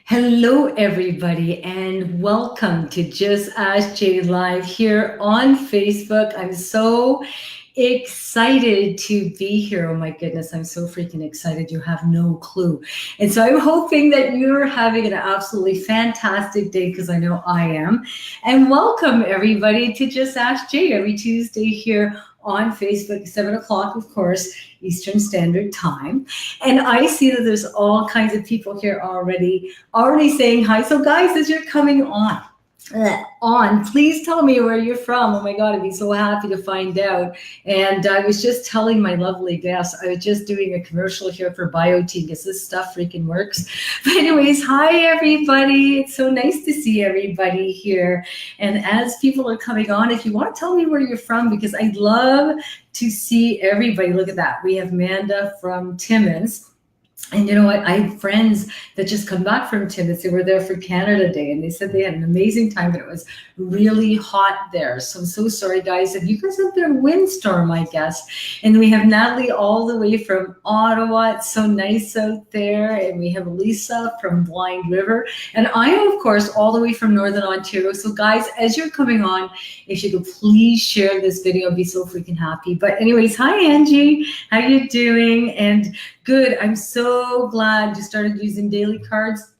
Hello, everybody, and welcome to Just Ask Jay Live here on Facebook. I'm so excited to be here. Oh my goodness, I'm so freaking excited. You have no clue. And so I'm hoping that you're having an absolutely fantastic day because I know I am. And welcome, everybody, to Just Ask Jay every Tuesday here on Facebook, 7 o'clock, of course, Eastern Standard Time. And I see that there's all kinds of people here already saying hi. So guys, as you're coming on, please tell me where you're from. Oh my God, I'd be so happy to find out. And I was just telling my lovely guests, I was just doing a commercial here for BioTeam because this stuff freaking works. But anyways, hi everybody. It's so nice to see everybody here. And as people are coming on, if you want to tell me where you're from, because I'd love to see everybody. Look at that. We have Amanda from Timmins. And you know what? I have friends that just come back from Timmins. They were there for Canada Day, and they said they had an amazing time, but it was really hot there. So I'm so sorry, guys. If you guys have been a windstorm, I guess. And we have Natalie all the way from Ottawa. It's so nice out there. And we have Lisa from Blind River. And I am, of course, all the way from Northern Ontario. So guys, as you're coming on, if you could please share this video, I'd be so freaking happy. But anyways, hi, Angie. How you doing? And good. I'm so glad you started using daily cards.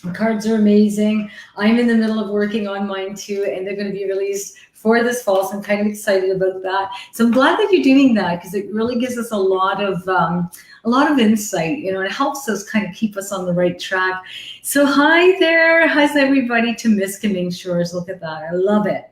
The cards are amazing. I'm in the middle of working on mine too, and they're going to be released for this fall. So I'm kind of excited about that. So I'm glad that you're doing that because it really gives us a lot of insight. You know, it helps us kind of keep us on the right track. So hi there. How's everybody to Miskaming Shores? Look at that. I love it.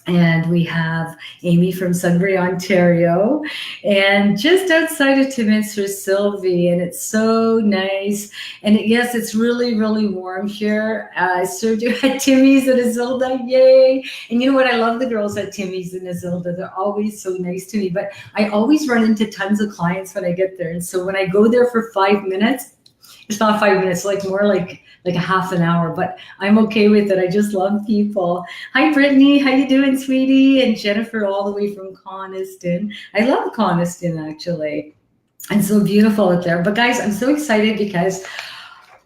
And we have Amy from Sudbury, Ontario, and just outside of Timmins for Sylvie, and it's so nice. And yes, it's really, really warm here. I served you at Timmy's and Isilda, yay! And you know what? I love the girls at Timmy's and Isilda. They're always so nice to me, but I always run into tons of clients when I get there. And so when I go there for 5 minutes, it's not 5 minutes, like more like a half an hour, but I'm okay with it. I just love people. Hi, Brittany. How you doing, sweetie? And Jennifer all the way from Coniston. I love Coniston, actually. And so beautiful out there. But guys, I'm so excited because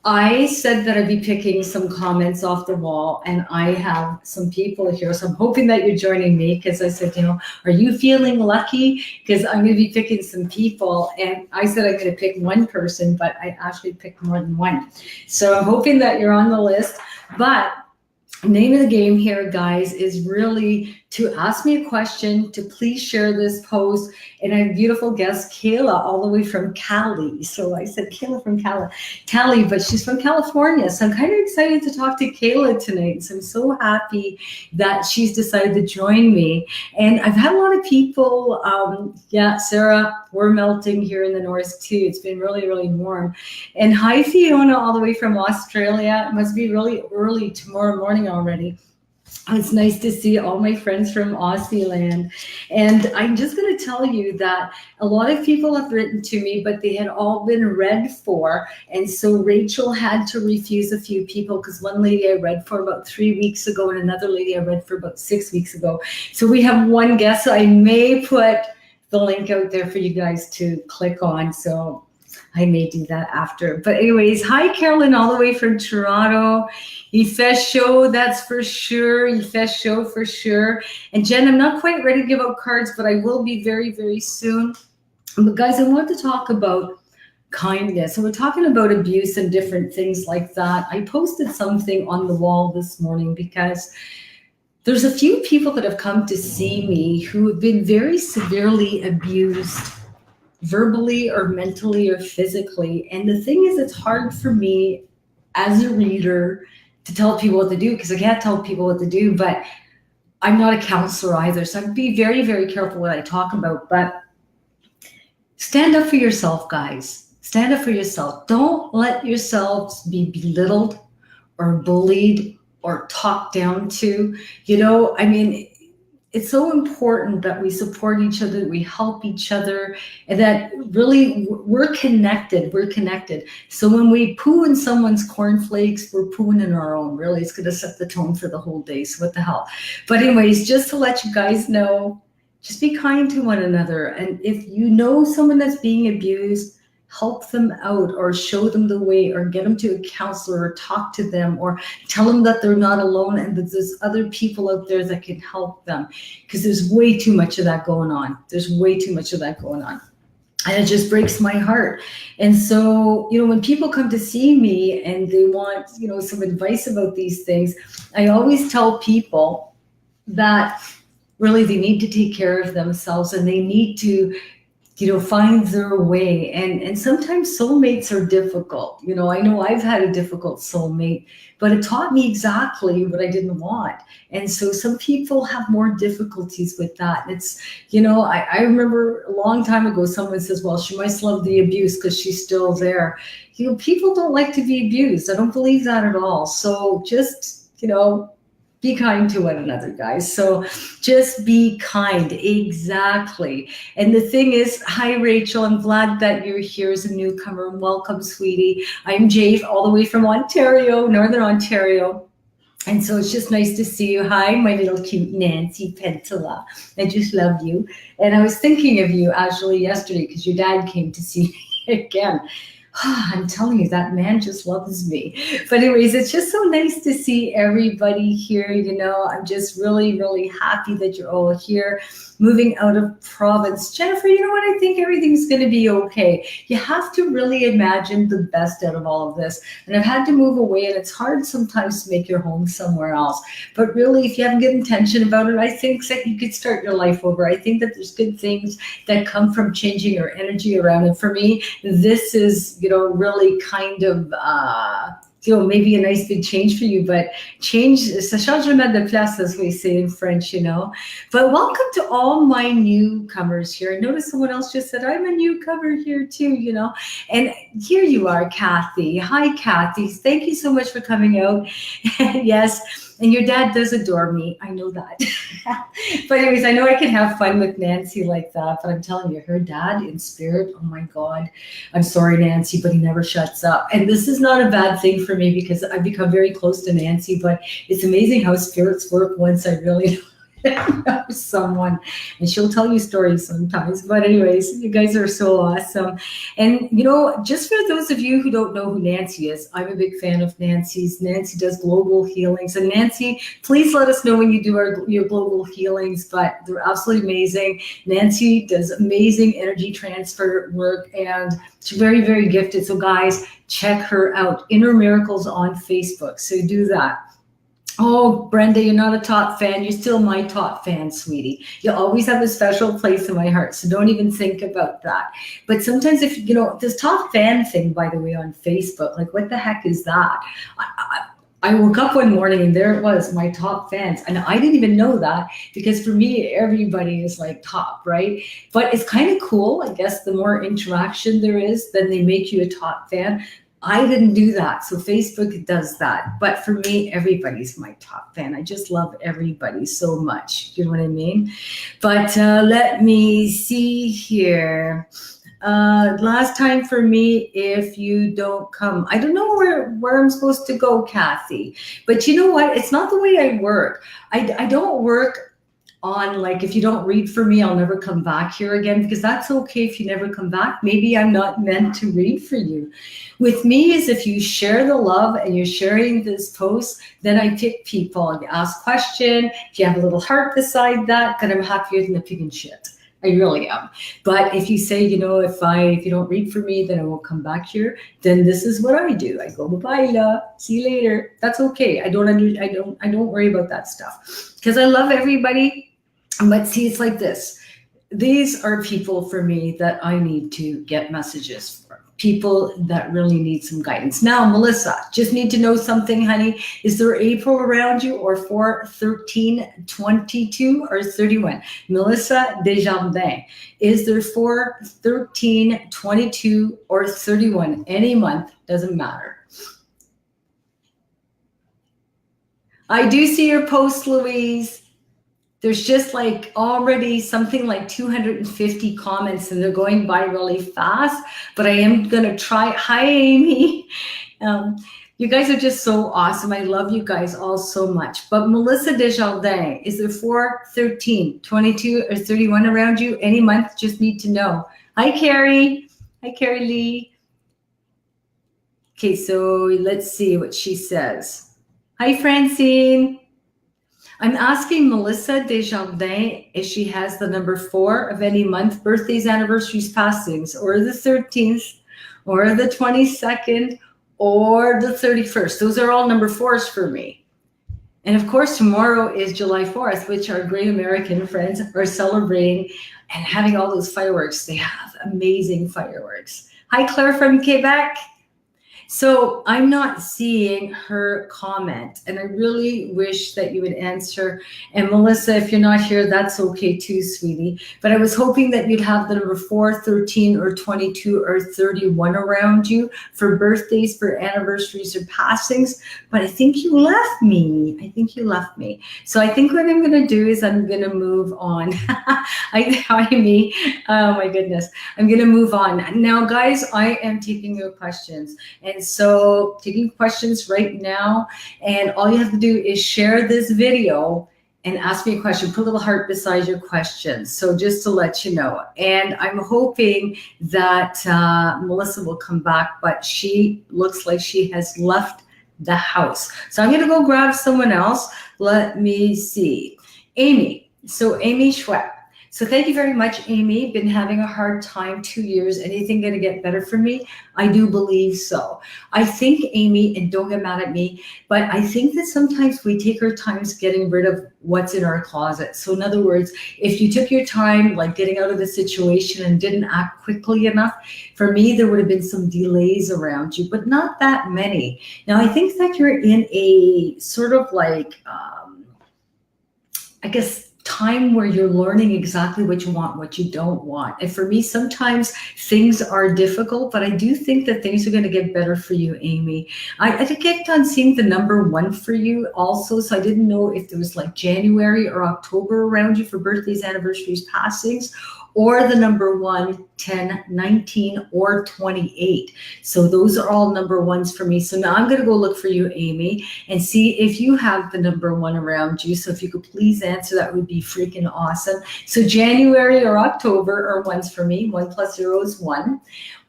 I said that I'd be picking some comments off the wall, and I have some people here. So I'm hoping that you're joining me because I said, you know, are you feeling lucky? Because I'm going to be picking some people. And I said I'm going to pick one person, but I actually picked more than one. So I'm hoping that you're on the list. But name of the game here, guys, is really to ask me a question, to please share this post. And I have a beautiful guest, Kayla, all the way from Cali. So I said Kayla from Cali, but she's from California. So I'm kind of excited to talk to Kayla tonight. So I'm so happy that she's decided to join me. And I've had a lot of people, Sarah, we're melting here in the north too. It's been really, really warm. And hi, Fiona, all the way from Australia. It must be really early tomorrow morning already. It's nice to see all my friends from Aussie land. And I'm just going to tell you that a lot of people have written to me, but they had all been read for. And so Rachel had to refuse a few people because one lady I read for about 3 weeks ago and another lady I read for about 6 weeks ago. So we have one guest. So I may put the link out there for you guys to click on. So I may do that after. But anyways, hi, Carolyn, all the way from Toronto. Ifesh show, that's for sure. Ifesh show for sure. And Jen, I'm not quite ready to give out cards, but I will be very, very soon. But guys, I want to talk about kindness. So we're talking about abuse and different things like that. I posted something on the wall this morning because there's a few people that have come to see me who have been very severely abused verbally or mentally or physically. And the thing is, it's hard for me as a reader to tell people what to do because I can't tell people what to do, but I'm not a counselor either. So I'd be very, very careful what I talk about. But stand up for yourself, guys. Stand up for yourself. Don't let yourselves be belittled or bullied or talked down to. You know, I mean, it's so important that we support each other, that we help each other, and that really we're connected. We're connected. So when we poo in someone's cornflakes, we're pooing in our own. Really, it's going to set the tone for the whole day. So what the hell? But anyways, just to let you guys know, just be kind to one another. And if you know someone that's being abused, help them out or show them the way or get them to a counselor or talk to them or tell them that they're not alone and that there's other people out there that can help them, because there's way too much of that going on. There's way too much of that going on. And it just breaks my heart. And so, when people come to see me and they want, some advice about these things, I always tell people that really they need to take care of themselves and they need to find their way. And sometimes soulmates are difficult. I know I've had a difficult soulmate, but it taught me exactly what I didn't want. And so some people have more difficulties with that. It's, I remember a long time ago, someone says, well, she must love the abuse because she's still there. People don't like to be abused. I don't believe that at all. So just, be kind to one another, guys. So just be kind. Exactly. And the thing is, hi, Rachel. I'm glad that you're here as a newcomer. Welcome, sweetie. I'm Jade, all the way from Ontario, Northern Ontario. And so it's just nice to see you. Hi, my little cute Nancy Pentala. I just love you. And I was thinking of you actually yesterday because your dad came to see me again. I'm telling you, that man just loves me. But anyways, it's just so nice to see everybody here. I'm just really, really happy that you're all here. Moving out of province. Jennifer, you know what? I think everything's going to be okay. You have to really imagine the best out of all of this. And I've had to move away, and it's hard sometimes to make your home somewhere else. But really, if you have good intention about it, I think that you could start your life over. I think that there's good things that come from changing your energy around. And for me, this is, really kind of, maybe a nice big change for you, but change, c'est changement de place, as we say in French, But welcome to all my newcomers here. I noticed someone else just said, I'm a newcomer here too, And here you are, Kathy. Hi, Kathy. Thank you so much for coming out. Yes. And your dad does adore me. I know that. But anyways, I know I can have fun with Nancy like that. But I'm telling you, her dad in spirit, oh my God. I'm sorry, Nancy, but he never shuts up. And this is not a bad thing for me because I've become very close to Nancy. But it's amazing how spirits work once I really know someone. And she'll tell you stories sometimes. But anyways, you guys are so awesome. And, just for those of you who don't know who Nancy is, I'm a big fan of Nancy's. Nancy does global healings. And Nancy, please let us know when you do your global healings. But they're absolutely amazing. Nancy does amazing energy transfer work. And she's very, very gifted. So guys, check her out. Inner Miracles on Facebook. So do that. Oh, Brenda, you're not a top fan. You're still my top fan, sweetie. You always have a special place in my heart, so don't even think about that. But sometimes if, this top fan thing, by the way, on Facebook, like what the heck is that? I woke up one morning and there it was, my top fans. And I didn't even know that because for me, everybody is like top, right? But it's kind of cool. I guess the more interaction there is, then they make you a top fan. I didn't do that. So Facebook does that. But for me, everybody's my top fan. I just love everybody so much. You know what I mean? But let me see here. Last time for me, if you don't come, I don't know where I'm supposed to go, Kathy. But you know what? It's not the way I work. I don't work on like, if you don't read for me, I'll never come back here again, because that's okay if you never come back. Maybe I'm not meant to read for you. With me is if you share the love and you're sharing this post, then I pick people and ask question. If you have a little heart beside that, then I'm happier than a pig in shit. I really am. But if you say, if you don't read for me, then I won't come back here. Then this is what I do. I go, bye, see you later. That's okay. I don't worry about that stuff because I love everybody. But see, it's like this. These are people for me that I need to get messages for. People that really need some guidance. Now, Melissa, just need to know something, honey. Is there April around you or 4, 13, 22, or 31? Melissa Desjardins. Is there 4, 13, 22, or 31? Any month, doesn't matter. I do see your post, Louise. There's just like already something like 250 comments and they're going by really fast, but I am going to try. Hi, Amy. You guys are just so awesome. I love you guys all so much. But Melissa Desjardins, is there 4, 13, 22, or 31 around you? Any month, just need to know. Hi, Carrie. Hi, Carrie Lee. Okay, so let's see what she says. Hi, Francine. I'm asking Melissa Desjardins if she has the number 4 of any month, birthdays, anniversaries, passings, or the 13th, or the 22nd, or the 31st. Those are all number 4s for me. And of course, tomorrow is July 4th, which our great American friends are celebrating and having all those fireworks. They have amazing fireworks. Hi, Claire from Quebec. So I'm not seeing her comment, and I really wish that you would answer. And Melissa, if you're not here, that's okay too, sweetie. But I was hoping that you'd have the number 4, 13, or 22, or 31 around you for birthdays, for anniversaries, or passings. But I think you left me. So I think what I'm going to do is I'm going to move on. Hi, me. Oh my goodness. I'm going to move on. Now, guys, I am taking your questions. And so taking questions right now, and all you have to do is share this video and ask me a question. Put a little heart beside your question. So just to let you know. And I'm hoping that Melissa will come back, but she looks like she has left the house. So I'm going to go grab someone else. Let me see. Amy. So Amy Schwepp. So thank you very much, Amy. Been having a hard time 2 years. Anything going to get better for me? I do believe so. I think, Amy, and don't get mad at me, but I think that sometimes we take our times getting rid of what's in our closet. So in other words, if you took your time, like getting out of the situation and didn't act quickly enough, for me, there would have been some delays around you, but not that many. Now, I think that you're in a sort of like, I guess, time where you're learning exactly what you want, what you don't want. And for me, sometimes things are difficult, but I do think that things are going to get better for you, Amy. I kept on seeing the number 1 for you also, so I didn't know if there was like January or October around you for birthdays, anniversaries, passings, or the number 1, 10, 19, or 28. So those are all number 1s for me. So now I'm going to go look for you, Amy, and see if you have the number 1 around you. So if you could please answer, that would be freaking awesome. So January or October are 1s for me. 1 plus 0 is 1.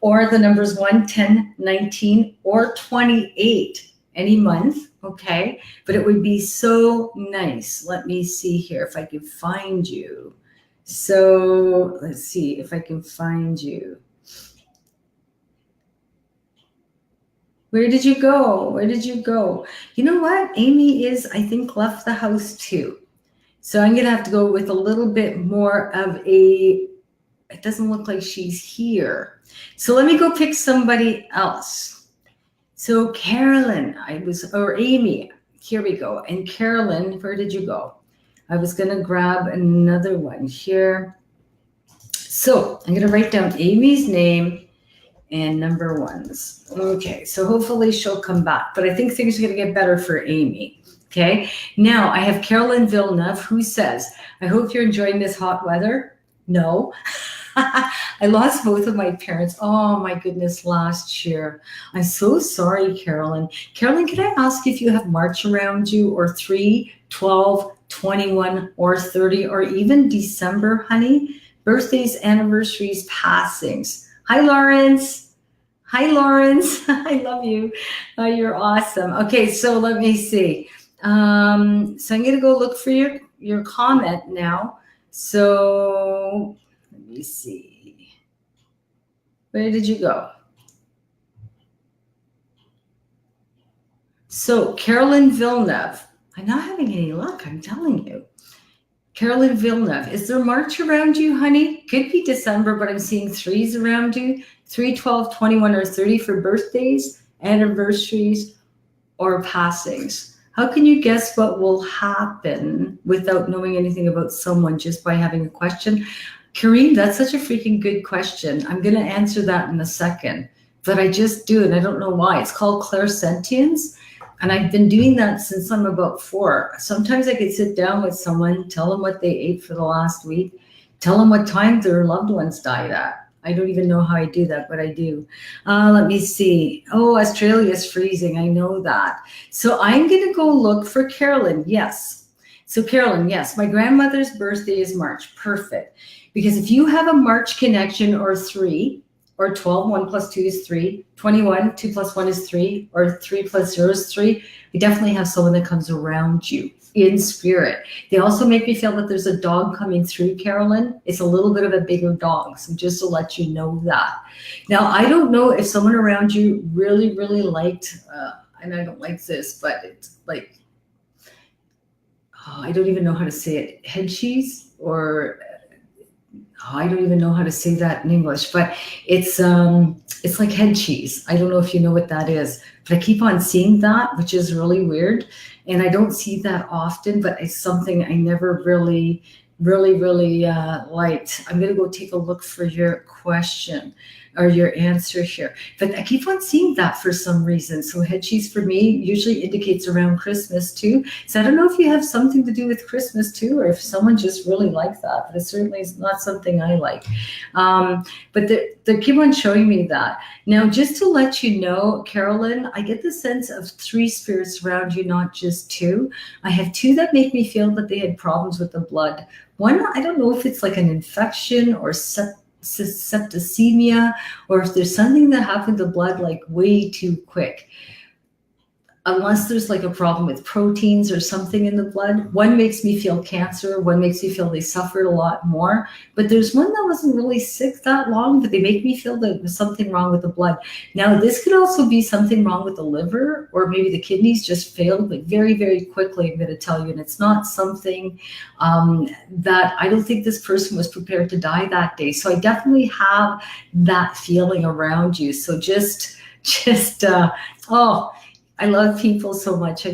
Or the numbers 1, 10, 19, or 28. Any month, okay? But it would be so nice. Let me see here if I can find you. So let's see if I can find you. Where did you go? You know what? Amy is, I think, left the house too. So I'm going to have to go with a little bit more of a, it doesn't look like she's here. So let me go pick somebody else. So Carolyn, or Amy, here we go. And Carolyn, where did you go? I was going to grab another one here. So I'm going to write down Amy's name and number 1s. Okay, so hopefully she'll come back. But I think things are going to get better for Amy. Okay, now I have Carolyn Villeneuve, who says, I hope you're enjoying this hot weather. No. I lost both of my parents. Oh my goodness, last year. I'm so sorry, Carolyn. Carolyn, can I ask if you have March around you, or 3, 12, 21, or 30, or even December, honey? Birthdays, anniversaries, passings. Hi, Lawrence. I love you. You're awesome. Okay, so let me see. So I'm going to go look for your comment now. So let me see. Where did you go? So Carolyn Villeneuve. I'm not having any luck, I'm telling you. Carolyn Villeneuve. Is there March around you, honey? Could be December, but I'm seeing 3s around you. 3, 12, 21, or 30 for birthdays, anniversaries, or passings. How can you guess what will happen without knowing anything about someone just by having a question? Kareem, that's such a freaking good question. I'm going to answer that in a second, but I just do, and I don't know why. It's called clairsentience. And I've been doing that since I'm about 4. Sometimes I could sit down with someone, tell them what they ate for the last week, tell them what time their loved ones died at. I don't even know how I do that, but I do. Let me see. Oh, Australia's freezing. I know that. So I'm going to go look for Carolyn. Yes. So Carolyn, yes, my grandmother's birthday is March. Perfect. Because if you have a March connection or 3, or 12, 1 plus 2 is 3, 21, 2 plus 1 is 3, or 3 plus 0 is 3. We definitely have someone that comes around you in spirit. They also make me feel that there's a dog coming through, Carolyn. It's a little bit of a bigger dog, so just to let you know that. Now, I don't know if someone around you really, really liked, and I don't like this, but it's like, I don't even know how to say it, head cheese, or I don't even know how to say that in English, but it's like head cheese. I don't know if you know what that is, but I keep on seeing that, which is really weird. And I don't see that often, but it's something I never really liked. I'm going to go take a look for your question or your answer here. But I keep on seeing that for some reason. So head cheese for me usually indicates around Christmas too. So I don't know if you have something to do with Christmas too, or if someone just really likes that, but it certainly is not something I like. But they keep on showing me that. Now, just to let you know, Carolyn, I get the sense of 3 spirits around you, not just 2. I have 2 that make me feel that they had problems with the blood. One, I don't know if it's like an infection or septicemia, or if there's something that happened to blood like way too quick. Unless there's like a problem with proteins or something in the blood. One makes me feel cancer, one makes me feel they suffered a lot more. But there's one that wasn't really sick that long, but they make me feel that there's something wrong with the blood. Now, this could also be something wrong with the liver, or maybe the kidneys just failed, but very, very quickly, I'm going to tell you. And it's not something that I don't think this person was prepared to die that day. So I definitely have that feeling around you. So I love people so much. I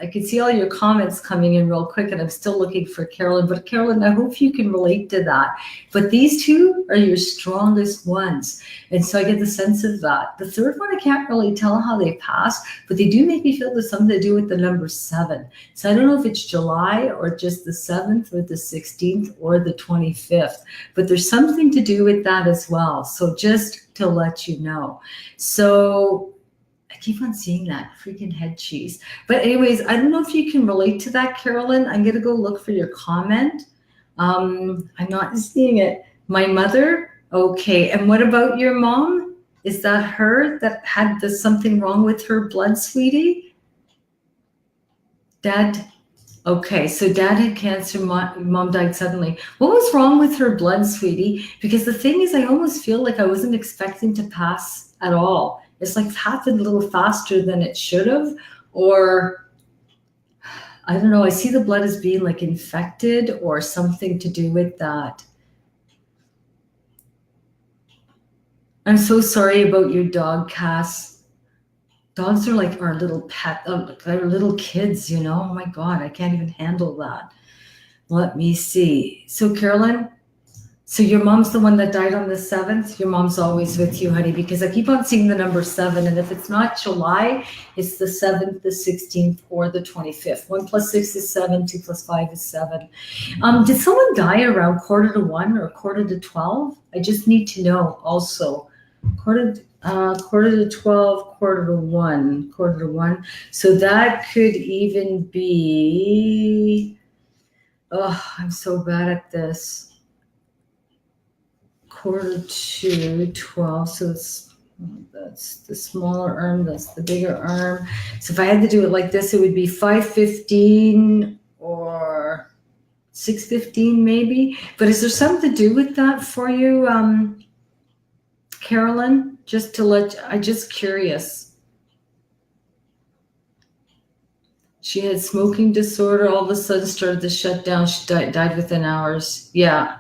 can see all your comments coming in real quick, and I'm still looking for Carolyn. But Carolyn, I hope you can relate to that. But these 2 are your strongest ones. And so I get the sense of that. The third one, I can't really tell how they pass, but they do make me feel there's something to do with the number 7. So I don't know if it's July or just the 7th or the 16th or the 25th, but there's something to do with that as well. So just to let you know. So I keep on seeing that freaking head cheese. But anyways, I don't know if you can relate to that, Carolyn. I'm going to go look for your comment. I'm not seeing it. My mother? Okay. And what about your mom? Is that her that had something wrong with her blood, sweetie? Dad? Okay, so dad had cancer, mom died suddenly. What was wrong with her blood, sweetie? Because the thing is, I almost feel like I wasn't expecting to pass at all. It's like happened a little faster than it should have, or I don't know. I see the blood as being like infected or something to do with that. I'm so sorry about your dog, Cass. Dogs are like our little pet, our little kids, you know. Oh my God, I can't even handle that. Let me see. So Carolyn, so your mom's the one that died on the 7th? Your mom's always with you, honey, because I keep on seeing the number 7. And if it's not July, it's the 7th, the 16th, or the 25th. 1 plus 6 is 7. 2 plus 5 is 7. Did someone die around 1:45 or 1:45? I just need to know also. 1:45, 1:45, 1:45. So that could even be, I'm so bad at this. 1:45, so that's the smaller arm, that's the bigger arm. So if I had to do it like this, it would be 5:15 or 6:15 maybe. But is there something to do with that for you, Carolyn? I'm just curious. She had smoking disorder, all of a sudden started to shut down. She died within hours. Yeah.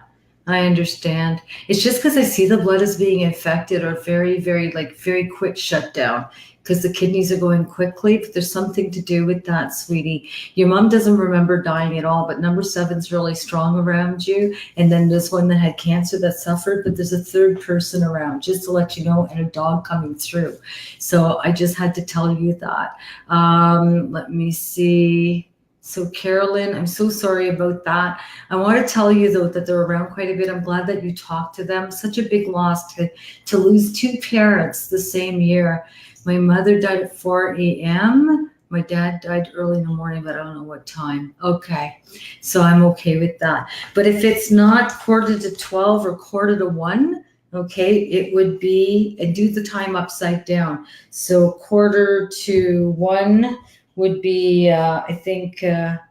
I understand. It's just because I see the blood as being infected or very, very, very quick shutdown because the kidneys are going quickly, but there's something to do with that, sweetie. Your mom doesn't remember dying at all, but number 7's really strong around you. And then there's one that had cancer that suffered, but there's a third person around, just to let you know, and a dog coming through. So I just had to tell you that. Let me see. So Carolyn, I'm so sorry about that. I want to tell you though that they're around quite a bit. I'm glad that you talked to them. Such a big loss to lose 2 parents the same year. My mother died at 4 a.m. My dad died early in the morning, but I don't know what time. Okay, so I'm okay with that. But if it's not 1:45 or 1:45, Okay, it would be, and do the time upside down. So 1:45 would be, I think, a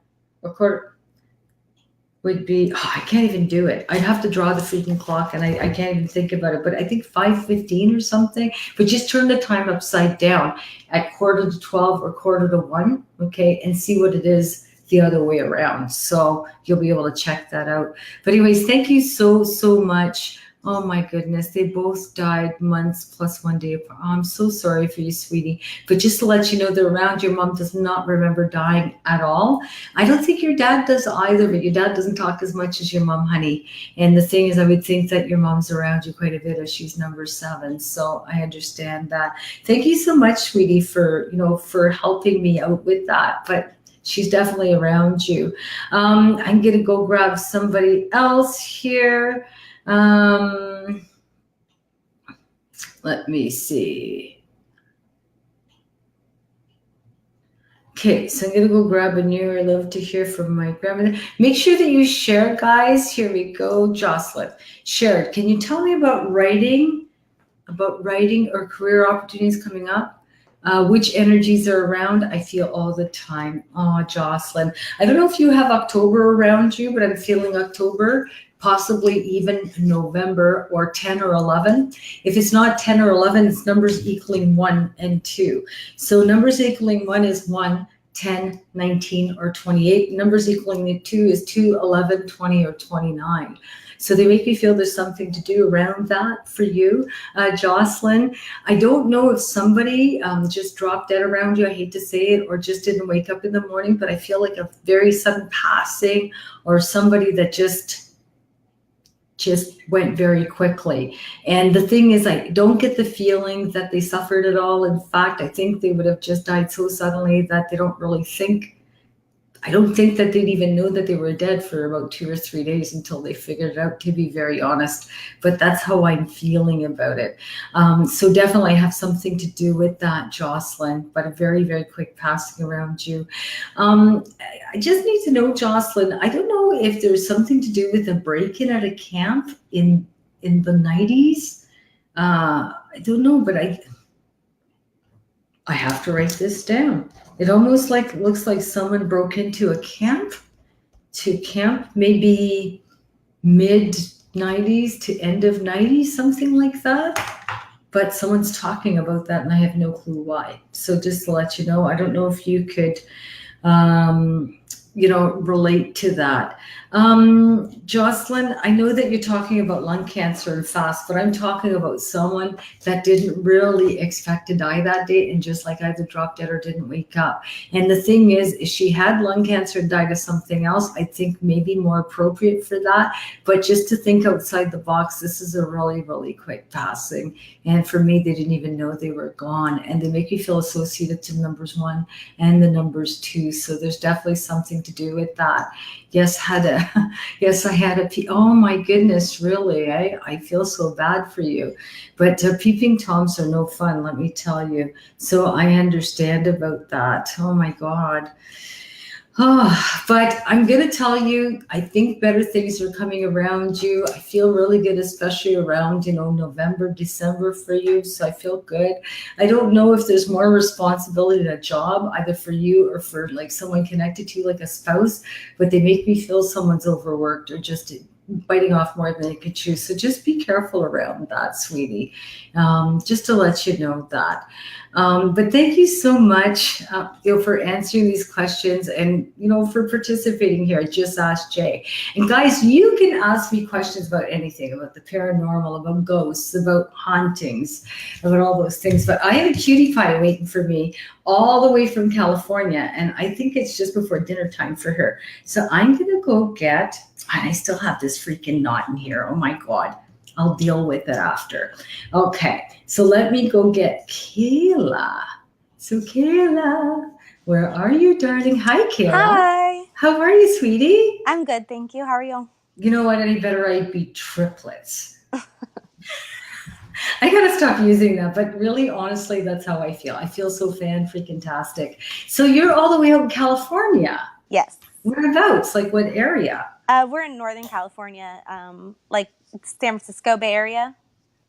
quarter would be, oh, I can't even do it. I'd have to draw the freaking clock and I can't even think about it. But I think 5:15 or something. But just turn the time upside down at 11:45 or 1:45, okay, and see what it is the other way around. So you'll be able to check that out. But anyways, thank you so much. Oh my goodness, they both died months plus 1 day apart. Oh, I'm so sorry for you, sweetie. But just to let you know, they're around. Your mom does not remember dying at all. I don't think your dad does either, but your dad doesn't talk as much as your mom, honey. And the thing is, I would think that your mom's around you quite a bit as she's number 7. So I understand that. Thank you so much, sweetie, for for helping me out with that. But she's definitely around you. I'm gonna go grab somebody else here. Let me see. Okay, so I'm gonna go grab a new. I love to hear from my grandmother. Make sure that you share, guys. Here we go, Jocelyn. Share. Can you tell me about writing? About writing or career opportunities coming up? Which energies are around? I feel all the time. Oh, Jocelyn. I don't know if you have October around you, but I'm feeling October, possibly even November or 10 or 11. If it's not 10 or 11, it's numbers equaling 1 and 2. So numbers equaling 1 is 1, 10, 19, or 28. Numbers equaling 2 is 2, 11, 20, or 29. So they make me feel there's something to do around that for you, Jocelyn. I don't know if somebody just dropped dead around you. I hate to say it, or just didn't wake up in the morning, but I feel like a very sudden passing, or somebody that just went very quickly. And the thing is, I don't get the feeling that they suffered at all. In fact, I think they would have just died so suddenly that they don't really think. I don't think that they'd even know that they were dead for about 2 or 3 days until they figured it out, to be very honest. But that's how I'm feeling about it. So definitely have something to do with that, Jocelyn, but a very, very quick passing around you. I just need to know, Jocelyn, I don't know if there's something to do with a break-in at a camp in the 90s. I don't know, but I have to write this down. It almost looks like someone broke into a camp, maybe mid 90s to end of 90s, something like that. But someone's talking about that and I have no clue why. So just to let you know, I don't know if you could relate to that. Jocelyn, I know that you're talking about lung cancer and fast, but I'm talking about someone that didn't really expect to die that day and just like either dropped dead or didn't wake up. And the thing is, if she had lung cancer and died of something else, I think maybe more appropriate for that. But just to think outside the box, this is a really, really quick passing. And for me, they didn't even know they were gone. And they make you feel associated to numbers 1 and the numbers 2. So there's definitely something to do with that. Yes, I had a oh my goodness, really, I feel so bad for you. But peeping toms are no fun, let me tell you. So I understand about that. Oh my God. Oh, but I'm going to tell you, I think better things are coming around you. I feel really good, especially around, November, December for you. So I feel good. I don't know if there's more responsibility in a job, either for you or for like someone connected to you, like a spouse, but they make me feel someone's overworked or just biting off more than they could chew. So just be careful around that, sweetie. Just to let you know that. But thank you so much, for answering these questions and, for participating here. I just asked Jay. And guys, you can ask me questions about anything, about the paranormal, about ghosts, about hauntings, about all those things. But I have a cutie pie waiting for me all the way from California. And I think it's just before dinner time for her. So I'm going to go get, and I still have this freaking knot in here. Oh my God. I'll deal with it after. Okay, so let me go get Kayla. So Kayla, where are you, darling? Hi, Kayla. Hi. How are you, sweetie? I'm good, thank you. How are you? You know what? Any better I'd be triplets. I gotta stop using that, but really, honestly, that's how I feel. I feel so fan-freaking-tastic. So you're all the way out in California. Yes. Whereabouts? Like what area? We're in Northern California, like San Francisco Bay Area.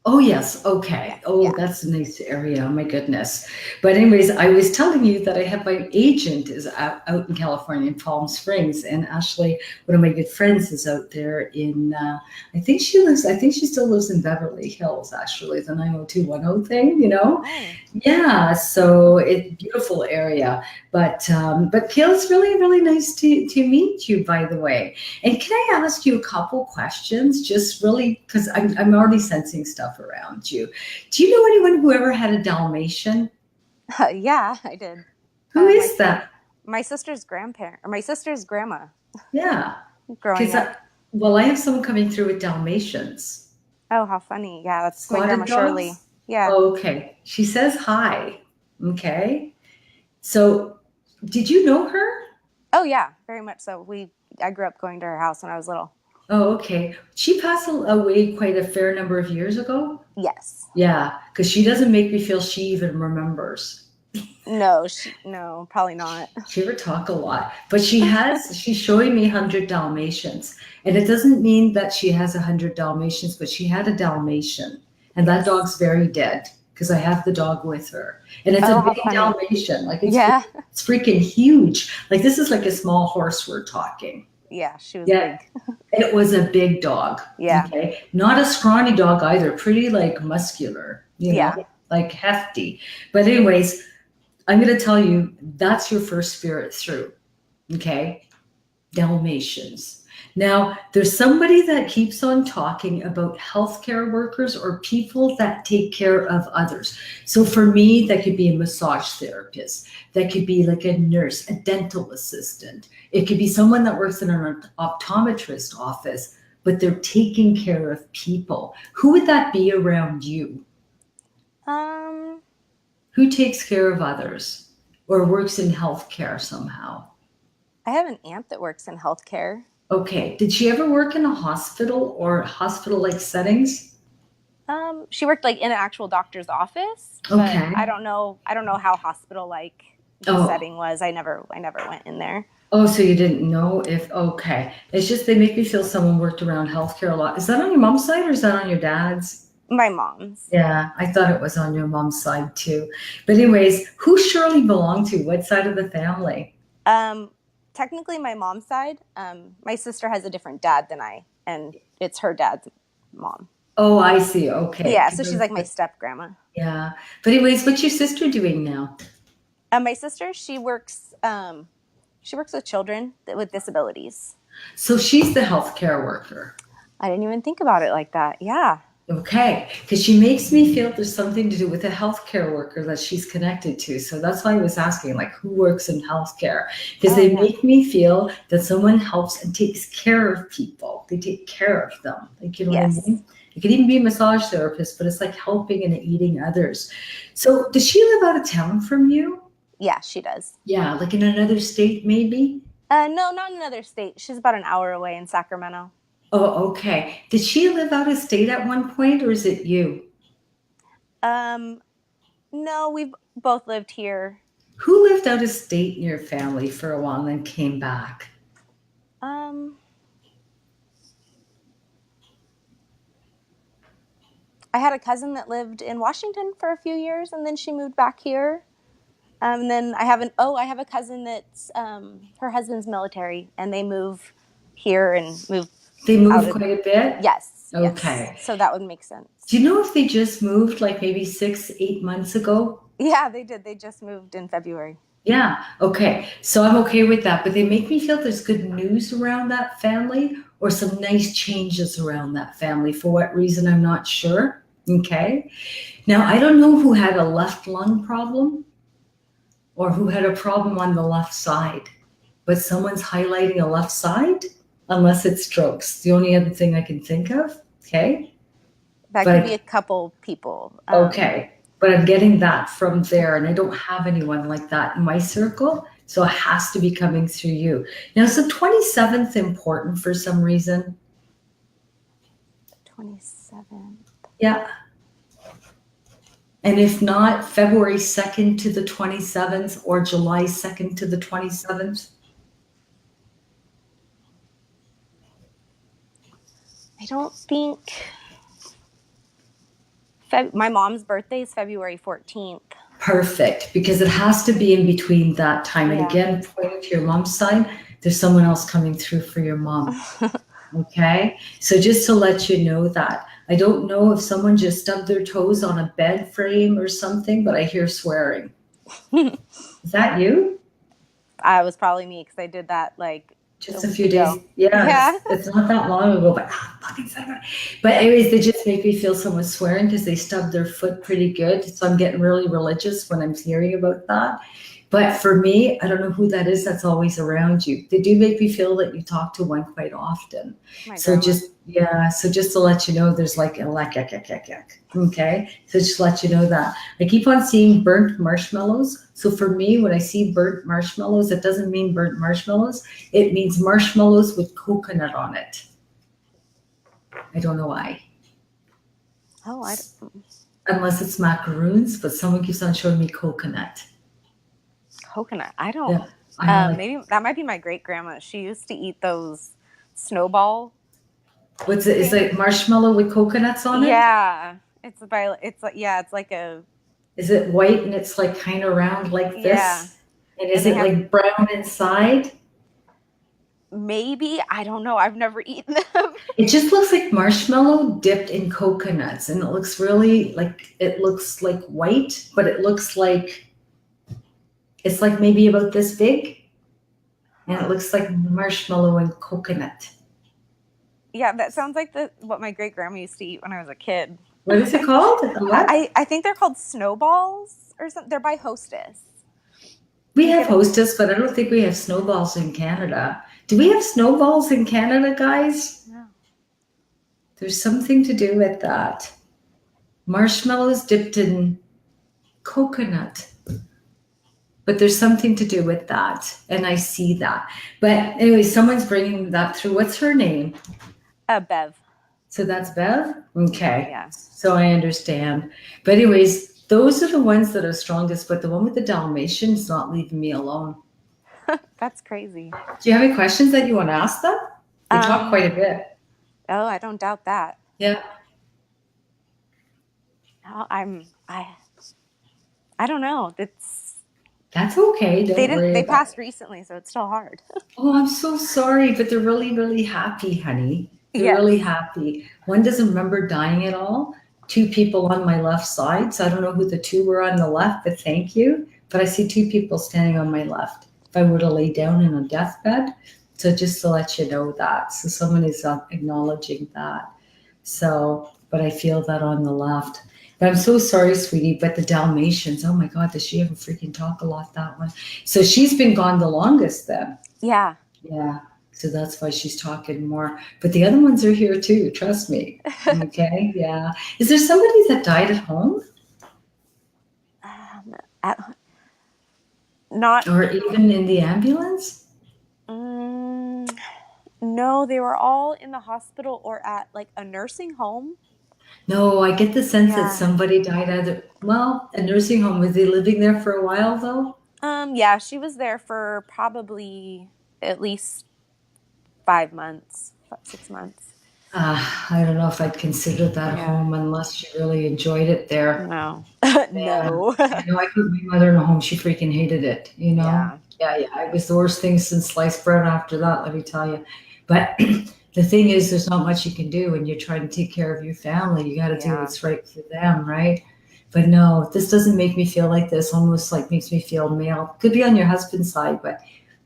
Oh, yes. Yeah, Okay. Oh, yeah. that's a nice area. Oh, my goodness. But anyways, I was telling you that I have my agent is out in California in Palm Springs, and actually one of my good friends is out there in. I think she still lives in Beverly Hills. Actually, the 90210 thing. Oh, Yeah. So it's beautiful area. But Kale, it's really really nice to meet you. By the way. And can I ask you a couple questions? Just really, because I'm already sensing stuff around you. Do you know anyone who ever had a Dalmatian? yeah, I did. Who My is that? my sister's grandparent or my sister's grandma Yeah, growing because up. well, I have someone coming through with Dalmatians, Oh, how funny. Yeah, that's my grandma spotted Shirley. dogs. Yeah. Okay, she says hi. Okay, so did you know her? Oh, yeah, very much so. I grew up going to her house when I was little. Oh, okay. She passed away quite a fair number of years ago. Yes. Yeah, because she doesn't make me feel she even remembers. No, probably not. She ever talk a lot, but she's showing me 100 Dalmatians. And it doesn't mean that she has 100 Dalmatians, but she had a Dalmatian. And that Yes. dog's very dead because I have the dog with her. And it's a Oh, how big funny. Dalmatian. Like Yeah. it's freaking huge. Like this is like a small horse we're talking. Yeah, she was Yeah, big. it was a big dog. Yeah. Okay. Not a scrawny dog either, pretty like muscular, Yeah. like hefty. But anyways, I'm going to tell you that's your first spirit through. Okay. Dalmatians. Now, there's somebody that keeps on talking about healthcare workers or people that take care of others. So for me, that could be a massage therapist, that could be like a nurse, a dental assistant. It could be someone that works in an optometrist office, but they're taking care of people. Who would that be around you? Um, Who takes care of others or works in healthcare somehow? I have an aunt that works in healthcare. Okay. Did she ever work in a hospital or hospital like settings? She worked like in an actual doctor's office, but Okay. I don't know how hospital like the Oh, setting was. I never went in there. oh, so you didn't know if, okay. It's just they make me feel someone worked around healthcare a lot. Is that on your mom's side or is that on your dad's? My mom's. Yeah, I thought it was on your mom's side too. But anyways, who Shirley belonged to? What side of the family? Um, Technically my mom's side. My sister has a different dad than I, and it's her dad's mom. Oh, I see. Okay. Yeah, so she's like my step grandma. Yeah. But anyways, what's your sister doing now? My sister, she works with children with disabilities. So she's the healthcare worker. I didn't even think about it like that. Yeah. Okay, because she makes me feel there's something to do with a healthcare worker that she's connected to. So that's why I was asking, like, who works in healthcare? Because Oh, they yeah. make me feel that someone helps and takes care of people. They take care of them. Like, you know what I Yes. mean? It could even be a massage therapist, but it's like helping and aiding others. So does she live out of town from you? Yeah, she does. Yeah, like in another state, maybe? No, not in another state. She's about an hour away in Sacramento. Oh, okay. Did she live out of state at one point, or is it you? Um, no, we've both lived here. Who lived out of state in your family for a while and then came back? Um, I had a cousin that lived in Washington for a few years, and then she moved back here. And then I have a cousin that's her husband's military, and they move here and move They out moved of. quite a bit? Yes. Okay. So that would make sense. Do you know if they just moved like maybe 6, 8 months ago? Yeah, they did. They just moved in February. Yeah. Okay. So I'm okay with that. But they make me feel there's good news around that family or some nice changes around that family. For what reason, I'm not sure. Okay. Now, I don't know who had a left lung problem or who had a problem on the left side, but someone's highlighting a left side, unless it's strokes. The only other thing I can think of. Okay. That could be a But couple people. okay. But I'm getting that from there, and I don't have anyone like that in my circle. So it has to be coming through you. Now, is the 27th important for some reason? 27. Yeah. And if not, February 2nd to the 27th or July 2nd to the 27th? I don't think. My mom's birthday is February 14th. Perfect, because it has to be in between that time. And Yeah. again, pointing to your mom's side, there's someone else coming through for your mom. Okay. So just to let you know that. I don't know if someone just stubbed their toes on a bed frame or something, but I hear swearing. Is that you? I was probably me because I did that like a Just a week few days. ago. Yeah, Yeah. it's not that long ago, but fucking son of a- But anyways, they just make me feel someone swearing because they stubbed their foot pretty good. So I'm getting really religious when I'm hearing about that. But for me, I don't know who that is that's always around you. They do make me feel that you talk to one quite often. My So grandma. just yeah, so just to let you know, there's like a like yak yak yak yak. Okay, so just to let you know that I keep on seeing burnt marshmallows. So for me, when I see burnt marshmallows, it doesn't mean burnt marshmallows. It means marshmallows with coconut on it. I don't know why, Oh, I unless it's macaroons, but someone keeps on showing me coconut. coconut. I don't. Yeah, I know, like Maybe that might be my great grandma. She used to eat those snowball what's it? Is things. it marshmallow with coconuts on it? Yeah, it's like yeah, it's like a Is it white and it's like kind of round like yeah, this? And and is they it have like brown inside? maybe I don't know. I've never eaten them. It just looks like marshmallow dipped in coconuts, and it looks really like it looks like white, but it looks like it's like maybe about this big, and it Huh. looks like marshmallow and coconut. Yeah, that sounds like the what my great grandma used to eat when I was a kid. What is it called? A what? I think they're called snowballs or something. They're by Hostess. We You have get it? Hostess, but I don't think we have snowballs in Canada. Do we have snowballs in Canada, guys? No. There's something to do with that. Marshmallows dipped in coconut. But there's something to do with that. And I see that. But anyway, someone's bringing that through. What's her name? Bev. So that's Bev? Okay. Yeah. So I understand. But, anyways, those are the ones that are strongest. But the one with the Dalmatian is not leaving me alone. That's crazy. Do you have any questions that you want to ask them? We talk Um, quite a bit. oh, I don't doubt that. Yeah. No, I don't know. It's That's okay. Don't worry they about passed it. recently, so it's still hard. Oh, I'm so sorry, but they're really, really happy, honey. They're really Yes. happy. One doesn't remember dying at all. Two people on my left side. So I don't know who the two were on the left, but thank you. But I see two people standing on my left. If I were to lay down in a deathbed. So just to let you know that. So someone is acknowledging that. So, but I feel that on the left. But I'm so sorry, sweetie. But the Dalmatians, oh my God, does she ever freaking talk a lot, that one? So she's been gone the longest then. Yeah. Yeah. So that's why she's talking more. But the other ones are here too. Trust me. Okay. Yeah. Is there somebody that died at home At, not. or even in the ambulance? Mm, no, they were all in the hospital or at like a nursing home. No, I get the sense that Yeah. somebody died either, well, a nursing home. Was they living there for a while though? Yeah, she was there for probably at least 5 months, 6 months. I don't know if I'd consider that Yeah. home unless she really enjoyed it there. No. Yeah. No. I know I put my mother in a home. She freaking hated it, you know? Yeah. Yeah, yeah. It was the worst thing since sliced bread after that, let me tell you. But the thing is, there's not much you can do when you're trying to take care of your family. You got to do Yeah. what's right for them, right? But no, this doesn't make me feel like this. Almost like makes me feel male. Could be on your husband's side, but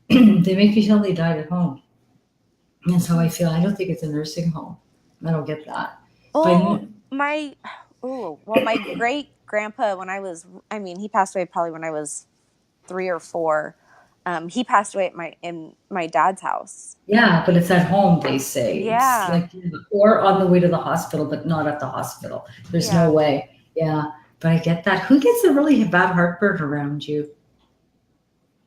they make me feel they died at home. That's how I feel. I don't think it's a nursing home. I don't get that. Oh, But my my great grandpa when I mean, he passed away probably when I was 3 or 4. He passed away at my dad's house. yeah, but it's at home, they say. It's Yeah. like, or on the way to the hospital, but not at the hospital. There's no Yeah. way. Yeah, but I get that. Who gets a really bad heartburn around you?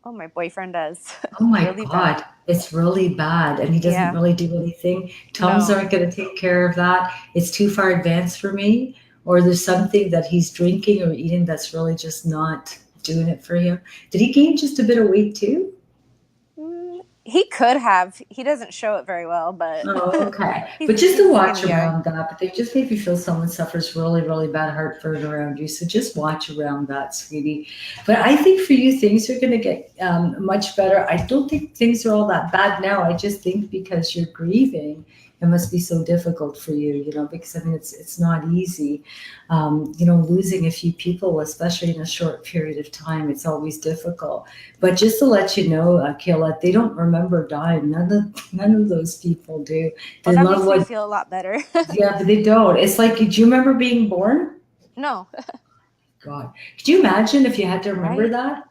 Oh, my boyfriend does. Oh my Really bad. God, it's really bad. And he doesn't Yeah. really do anything. Tums No. aren't going to take care of that. It's too far advanced for me. Or there's something that he's drinking or eating that's really just not doing it for him. Did he gain just a bit of weight too? He could have. He doesn't show it very well, but Oh, okay. But just he's to a watch skinny guy. around that, but they just make you feel someone suffers really, really bad heartburn around you. So just watch around that, sweetie. But I think for you, things are going to get much better. I don't think things are all that bad now. I just think because you're grieving, it must be so difficult for you, because I mean, it's not easy. Losing a few people, especially in a short period of time, it's always difficult. But just to let you know, Kayla, they don't remember dying. None of those people do. Oh, They that love makes me what, feel a lot better. yeah, but they don't. It's like, do you remember being born? No, God, could you imagine if you had to remember right? that?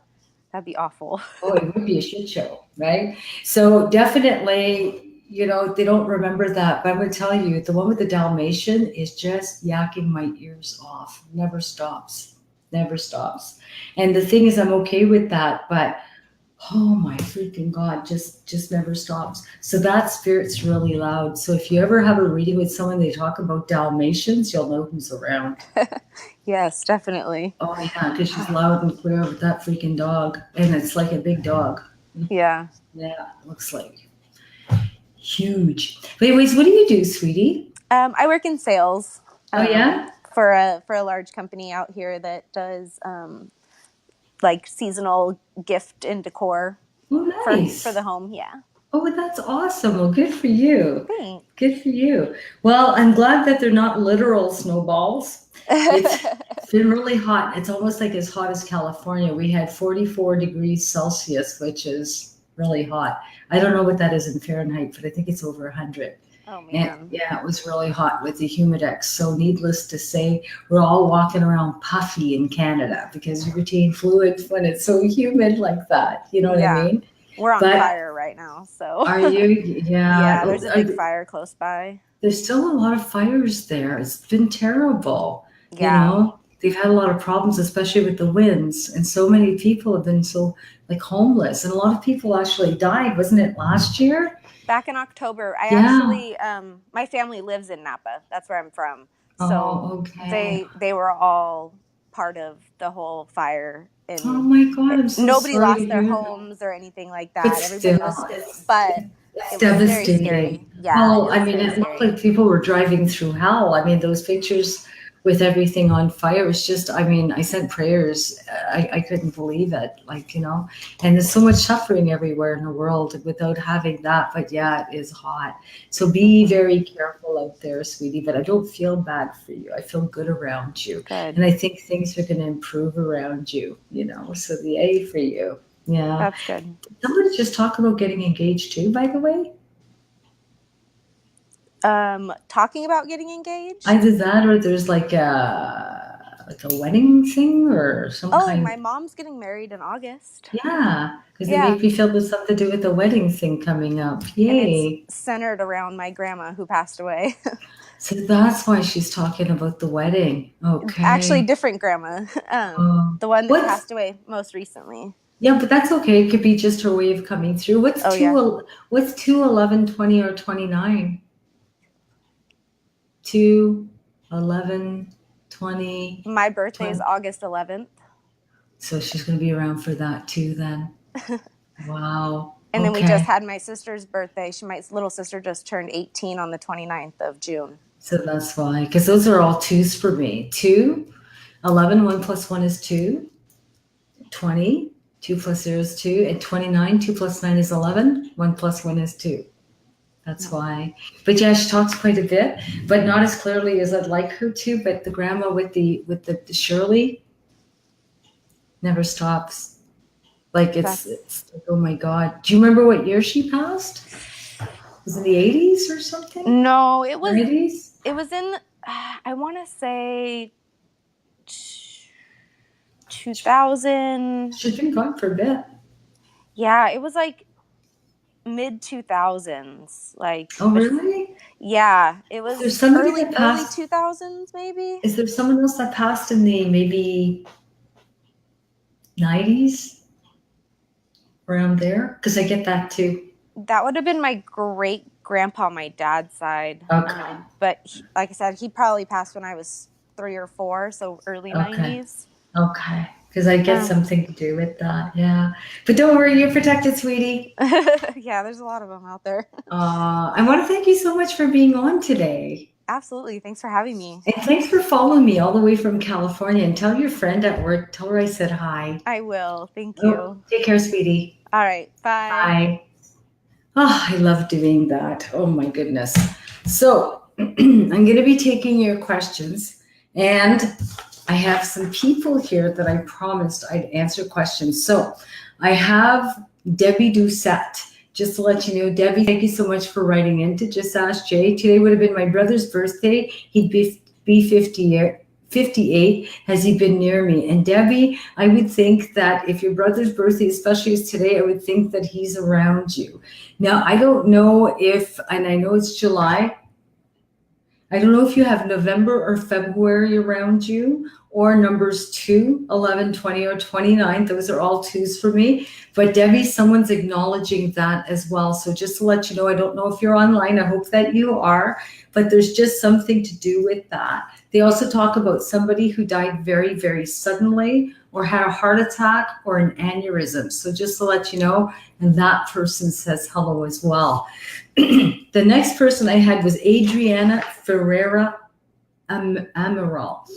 That'd be awful. Oh, it would be a shit show, right? So definitely, they don't remember that. But I'm going to tell you, the one with the Dalmatian is just yakking my ears off. Never stops. Never stops. And the thing is, I'm okay with that, but oh my freaking God, just never stops. So that spirit's really loud. So if you ever have a reading with someone, they talk about Dalmatians, you'll know who's around. Yes, definitely. Oh yeah, because she's loud and clear with that freaking dog. And it's like a big dog. Yeah. Yeah, it looks like huge. But anyways, what do you do, sweetie? I work in sales Oh yeah? for a large company out here that does like seasonal gift and decor Oh for the nice. home. Yeah. Oh, that's awesome. Well, good for you. Thanks. Good for you. Well, I'm glad that they're not literal snowballs. It's been really hot. It's almost like as hot as California. We had 44 degrees Celsius, which is really hot. I don't know what that is in Fahrenheit, but I think it's over 100. Oh And man. yeah, it was really hot with the humidex. So, needless to say, we're all walking around puffy in Canada because you retain fluid when it's so humid like that. You know what I Yeah. mean? We're on But fire right now, so are you? Yeah. yeah, there's a big fire close by. There's still a lot of fires there. It's been terrible. Yeah. They've had a lot of problems, especially with the winds, and so many people have been so like homeless, and a lot of people actually died. Wasn't it last year? Back in October, I Yeah. actually my family lives in Napa. That's where I'm from. So Oh, okay. they were all part of the whole fire, Oh and my God, I'm so nobody sorry to lost their hear that. homes or anything like But that. still, Everybody was, it's but it's it was very scary. devastating. Yeah, Hell, it I was mean, very it looked scary. like people were driving through hell. I mean, those pictures with everything on fire was just, I mean, I sent prayers. I couldn't believe it. And there's so much suffering everywhere in the world without having that. But yeah, it is hot. So be Hmm. very careful out there, sweetie. But I don't feel bad for you. I feel good around you. Good. And I think things are going to improve around you. So the A for you. Yeah. That's good. Somebody just talk about getting engaged too, by the way. Talking about getting engaged. Either that or there's like a wedding thing or some Oh, kind. my mom's getting married in August. Yeah, because they Yeah, make me feel there's something to do with the wedding thing coming up. and it's Yay. centered around my grandma who passed away. So that's why she's talking about the wedding. Actually, Okay. different grandma. The one that What's passed away most recently. Yeah, but that's okay. It could be just her way of coming through. What's Oh yeah, what's 2/11/20 or 29? 2/11/20. my birthday is 20. August 11th, So she's going to be around for that too then. Wow. and then we just Okay. had my sister's birthday. My little sister just turned 18 on the 29th of June. So that's why, because those are all twos for me. 2, 11, 1 plus 1 is 2, 20, 2 plus 0 is 2, and 29, 2 plus 9 is 11, 1 plus 1 is 2. That's why. But yeah, she talks quite a bit, but not as clearly as I'd like her to. But the grandma with the Shirley never stops. Like That's it's like, oh my God. Do you remember what year she passed? Was it in the 80s or something? no, 90s? it was in I want to say 2000. She's been gone for a bit. Yeah, it was like mid 2000s. Oh, really? Yeah, it Is there was somebody that early passed? 2000s maybe. Is there someone else that passed in the maybe 90s around there? Because I get that too. That would have been my great grandpa on my dad's side. Okay. But like I said, he probably passed when I was 3 or 4, so early Okay. 90s. Okay. because I get Um, something to do with that. Yeah. But don't worry, you're protected, sweetie. yeah, there's a lot of them out there. I want to thank you so much for being on today. Absolutely. Thanks for having me. And thanks for following me all the way from California. And tell your friend at work, tell her I said hi. I will. Thank Oh, you. take care, sweetie. All right. Bye. Bye. Oh, I love doing that. Oh my goodness. So I'm going to be taking your questions, and I have some people here that I promised I'd answer questions. So I have Debbie Doucette. Just to let you know, Debbie, thank you so much for writing in to Just Ask Jay. Today would have been my brother's birthday. He'd be 58. Has he been near me? And Debbie, I would think that if your brother's birthday, especially is today, I would think that he's around you. Now, I don't know if, and I know it's July, I don't know if you have November or February around you, or numbers 2, 11, 20, or 29. Those are all twos for me. But Debbie, someone's acknowledging that as well. So just to let you know, I don't know if you're online. I hope that you are, but there's just something to do with that. They also talk about somebody who died very, very suddenly, or had a heart attack or an aneurysm. So just to let you know, and that person says hello as well. The next person I had was Adriana Ferreira Amaral.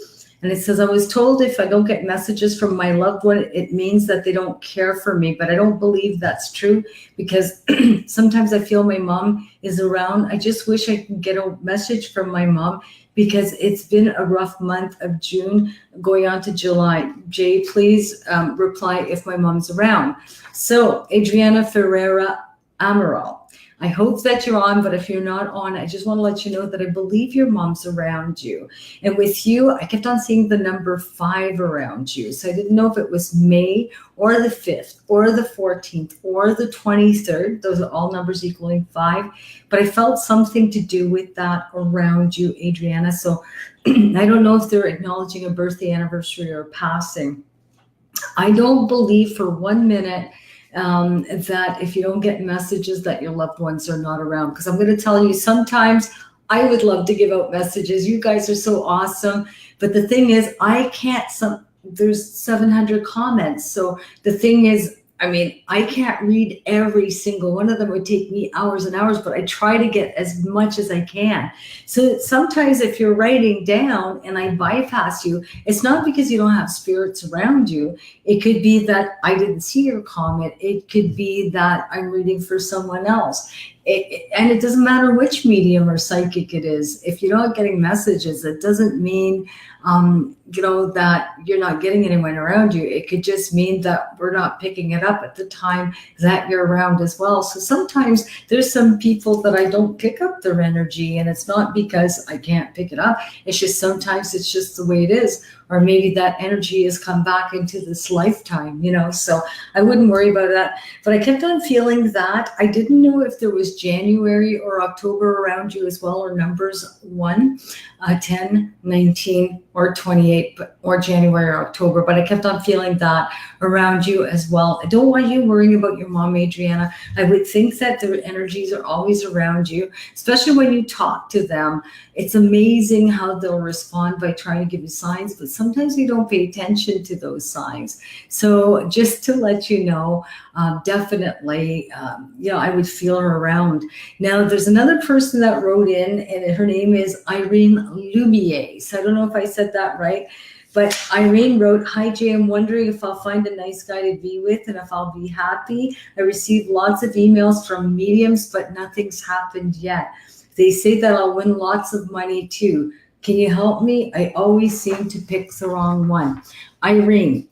And it says, I was told if I don't get messages from my loved one, it means that they don't care for me. But I don't believe that's true, because sometimes I feel my mom is around. I just wish I could get a message from my mom, because it's been a rough month of June going on to July. Jay, please reply if my mom's around. So Adriana Ferreira Amaral, I hope that you're on, but if you're not on, I just want to let you know that I believe your mom's around you. And with you, I kept on seeing the number 5 around you. So I didn't know if it was May or the 5th or the 14th or the 23rd. Those are all numbers equaling 5. But I felt something to do with that around you, Adriana. So I don't know if they're acknowledging a birthday, anniversary, or passing. I don't believe for 1 minute that if you don't get messages that your loved ones are not around. Because I'm going to tell you, sometimes I would love to give out messages. You guys are so awesome. But the thing is, I can't, there's 700 comments. So the thing is, I mean, I can't read every single one of them. It would take me hours and hours, but I try to get as much as I can. So sometimes if you're writing down and I bypass you, it's not because you don't have spirits around you. It could be that I didn't see your comment. It could be that I'm reading for someone else. And it doesn't matter which medium or psychic it is. If you're not getting messages, it doesn't mean, that you're not getting anyone around you. It could just mean that we're not picking it up at the time that you're around as well. So sometimes there's some people that I don't pick up their energy, and it's not because I can't pick it up. It's just sometimes it's just the way it is. Or maybe that energy has come back into this lifetime, so I wouldn't worry about that. But I kept on feeling that. I didn't know if there was January or October around you as well, or numbers 1, 10, 19, or 28, or January or October. But I kept on feeling that around you as well. I don't want you worrying about your mom, Adriana. I would think that their energies are always around you, especially when you talk to them. It's amazing how they'll respond by trying to give you signs, but sometimes we don't pay attention to those signs. So just to let you know, definitely, I would feel her around. Now, there's another person that wrote in, and her name is Irene Lumiere. So I don't know if I said that right. But Irene wrote, hi, Jay, I'm wondering if I'll find a nice guy to be with and if I'll be happy. I received lots of emails from mediums, but nothing's happened yet. They say that I'll win lots of money too. Can you help me? I always seem to pick the wrong one. Irene,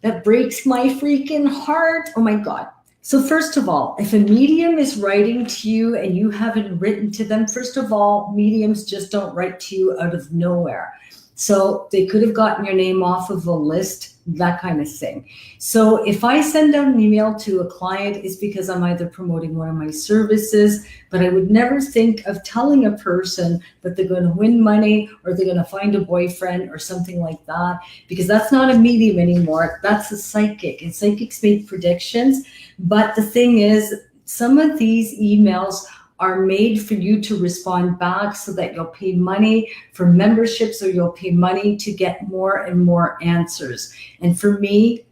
that breaks my freaking heart. Oh my God. So first of all, if a medium is writing to you and you haven't written to them, first of all, mediums just don't write to you out of nowhere. So they could have gotten your name off of a list, that kind of thing. So if I send out an email to a client, it's because I'm either promoting one of my services, but I would never think of telling a person that they're going to win money or they're going to find a boyfriend or something like that, because that's not a medium anymore. That's a psychic, and psychics make predictions. But the thing is, some of these emails are made for you to respond back so that you'll pay money for memberships or you'll pay money to get more and more answers. And for me,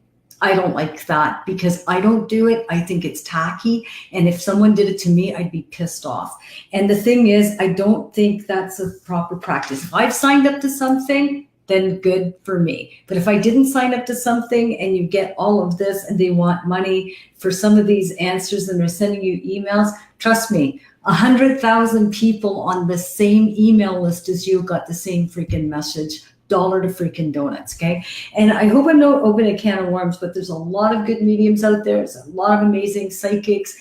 I don't like that because I don't do it. I think it's tacky. And if someone did it to me, I'd be pissed off. And the thing is, I don't think that's a proper practice. If I've signed up to something, then good for me. But if I didn't sign up to something and you get all of this and they want money for some of these answers and they're sending you emails, trust me, 100,000 people on the same email list as you got the same freaking message. Dollar to freaking donuts, okay? And I hope I'm not opening a can of worms, but there's a lot of good mediums out there. There's a lot of amazing psychics.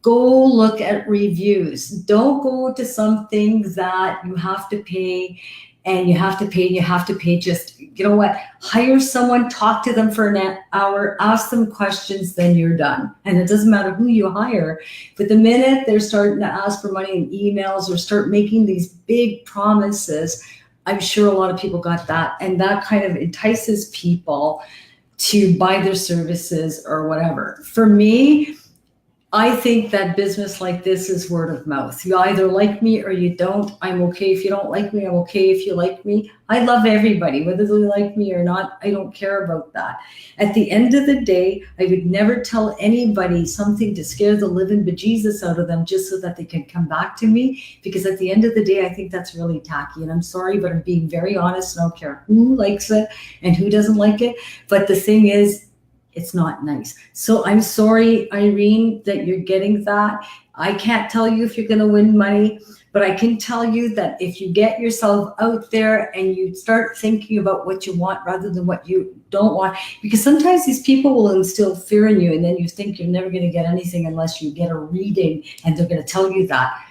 Go look at reviews. Don't go to something that you have to pay and you have to pay. Just, you know what? Hire someone, talk to them for an hour, ask them questions, then you're done. And it doesn't matter who you hire, but the minute they're starting to ask for money in emails or start making these big promises, I'm sure a lot of people got that. And that kind of entices people to buy their services or whatever. For me, I think that business like this is word of mouth. You either like me or you don't. I'm okay if you don't like me. I'm okay if you like me. I love everybody, whether they like me or not. I don't care about that. At the end of the day, I would never tell anybody something to scare the living bejesus out of them just so that they can come back to me. Because at the end of the day, I think that's really tacky. And I'm sorry, but I'm being very honest. And I don't care who likes it and who doesn't like it. But the thing is, it's not nice. So I'm sorry, Irene, that you're getting that. I can't tell you if you're going to win money, but I can tell you that if you get yourself out there and you start thinking about what you want rather than what you don't want, because sometimes these people will instill fear in you and then you think you're never going to get anything unless you get a reading and they're going to tell you that.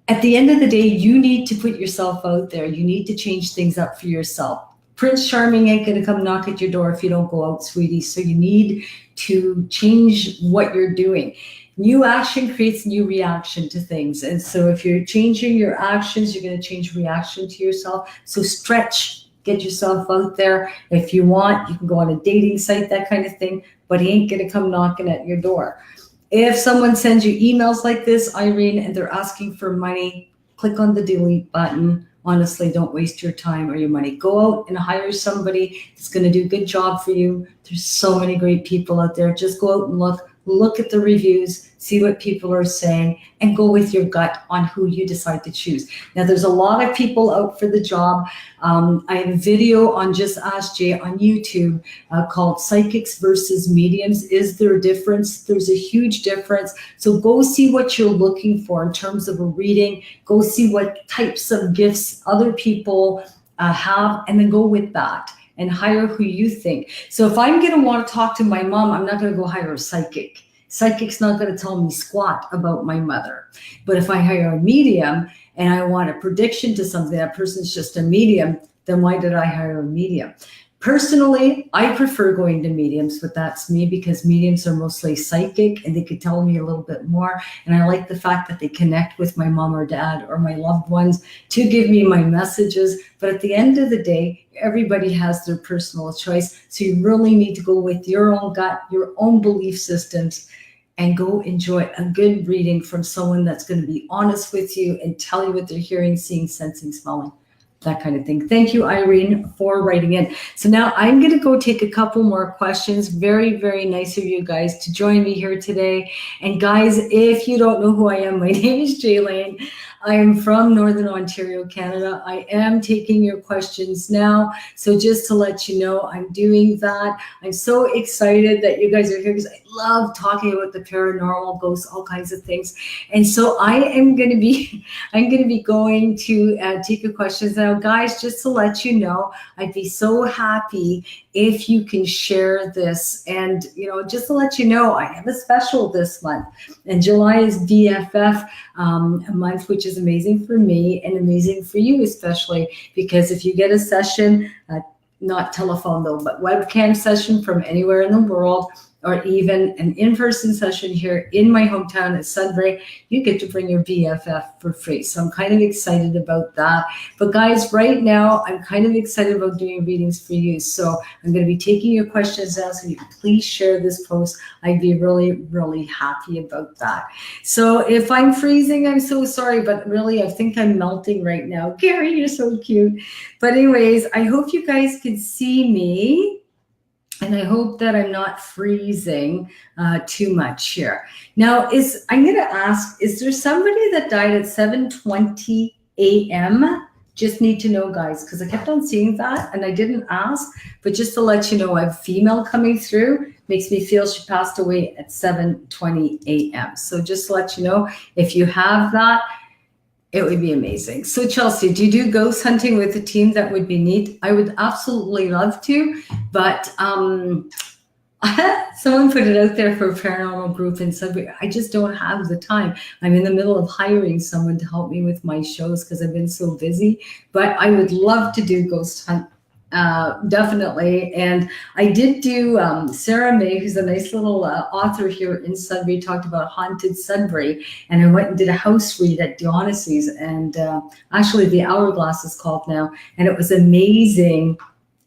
At the end of the day, you need to put yourself out there. You need to change things up for yourself. Prince Charming ain't going to come knock at your door if you don't go out, sweetie. So you need to change what you're doing. New action creates new reaction to things. And so if you're changing your actions, you're going to change reaction to yourself. So stretch, get yourself out there. If you want, you can go on a dating site, that kind of thing, but he ain't going to come knocking at your door. If someone sends you emails like this, Irene, and they're asking for money, click on the delete button. Honestly, don't waste your time or your money. Go out and hire somebody that's going to do a good job for you. There's so many great people out there. Just go out and look at the reviews, see what people are saying, and go with your gut on who you decide to choose. Now, there's a lot of people out for the job. I have a video on Just Ask Jay on YouTube called Psychics versus Mediums. Is there a difference? There's a huge difference. So go see what you're looking for in terms of a reading. Go see what types of gifts other people have, and then go with that. And hire who you think. So if I'm going to want to talk to my mom, I'm not going to go hire a psychic. Psychic's not going to tell me squat about my mother. But if I hire a medium and I want a prediction to something, that person's just a medium, then why did I hire a medium? Personally, I prefer going to mediums, but that's me because mediums are mostly psychic and they could tell me a little bit more. And I like the fact that they connect with my mom or dad or my loved ones to give me my messages. But at the end of the day, everybody has their personal choice. So you really need to go with your own gut, your own belief systems, and go enjoy a good reading from someone that's going to be honest with you and tell you what they're hearing, seeing, sensing, smelling. That kind of thing. Thank you, Irene, for writing in. So now I'm going to go take a couple more questions. Very, very nice of you guys to join me here today. And guys, if you don't know who I am, my name is Jaylene. I am from Northern Ontario, Canada. I am taking your questions now. So just to let you know, I'm doing that. I'm so excited that you guys are here because I love talking about the paranormal, ghosts, all kinds of things. And so I am going to be, going to take your questions now. Guys, just to let you know, I'd be so happy if you can share this. And, just to let you know, I have a special this month. And July is BFF month, which is amazing for me and amazing for you, especially because if you get a session, not telephone though, but webcam session from anywhere in the world, or even an in-person session here in my hometown at Sudbury, you get to bring your BFF for free. So I'm kind of excited about that. But guys, right now, I'm kind of excited about doing readings for you. So I'm going to be taking your questions now, so you can please share this post. I'd be really, really happy about that. So if I'm freezing, I'm so sorry, but really, I think I'm melting right now. Gary, you're so cute. But anyways, I hope you guys can see me. And I hope that I'm not freezing too much here. Now, I'm going to ask, is there somebody that died at 7:20 a.m.? Just need to know, guys, because I kept on seeing that and I didn't ask. But just to let you know, I have a female coming through. Makes me feel she passed away at 7:20 a.m. So just to let you know, if you have that, it would be amazing. So Chelsea, do you do ghost hunting with a team? That would be neat. I would absolutely love to, but someone put it out there for a paranormal group in Sudbury. I just don't have the time. I'm in the middle of hiring someone to help me with my shows because I've been so busy, but I would love to do ghost hunt. Definitely. And I did do Sarah May, who's a nice little author here in Sudbury, talked about haunted Sudbury. And I went and did a house read at Dionysus. And actually, the Hourglass is called now. And it was amazing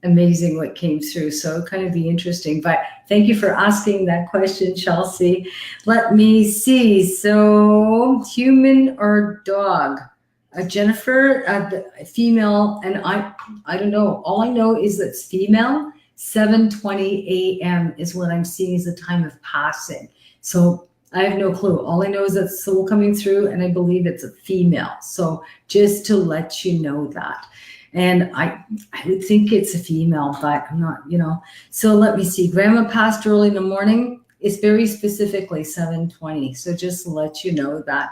what came through. So it kind of be interesting. But thank you for asking that question, Chelsea. Let me see. So human or dog? Jennifer, the female, and I don't know. All I know is that it's female. 7:20 a.m. is what I'm seeing as the time of passing. So I have no clue. All I know is that soul coming through, and I believe it's a female. So just to let you know that. And I would think it's a female, but I'm not, So let me see. Grandma passed early in the morning. It's very specifically 7:20. So just to let you know that.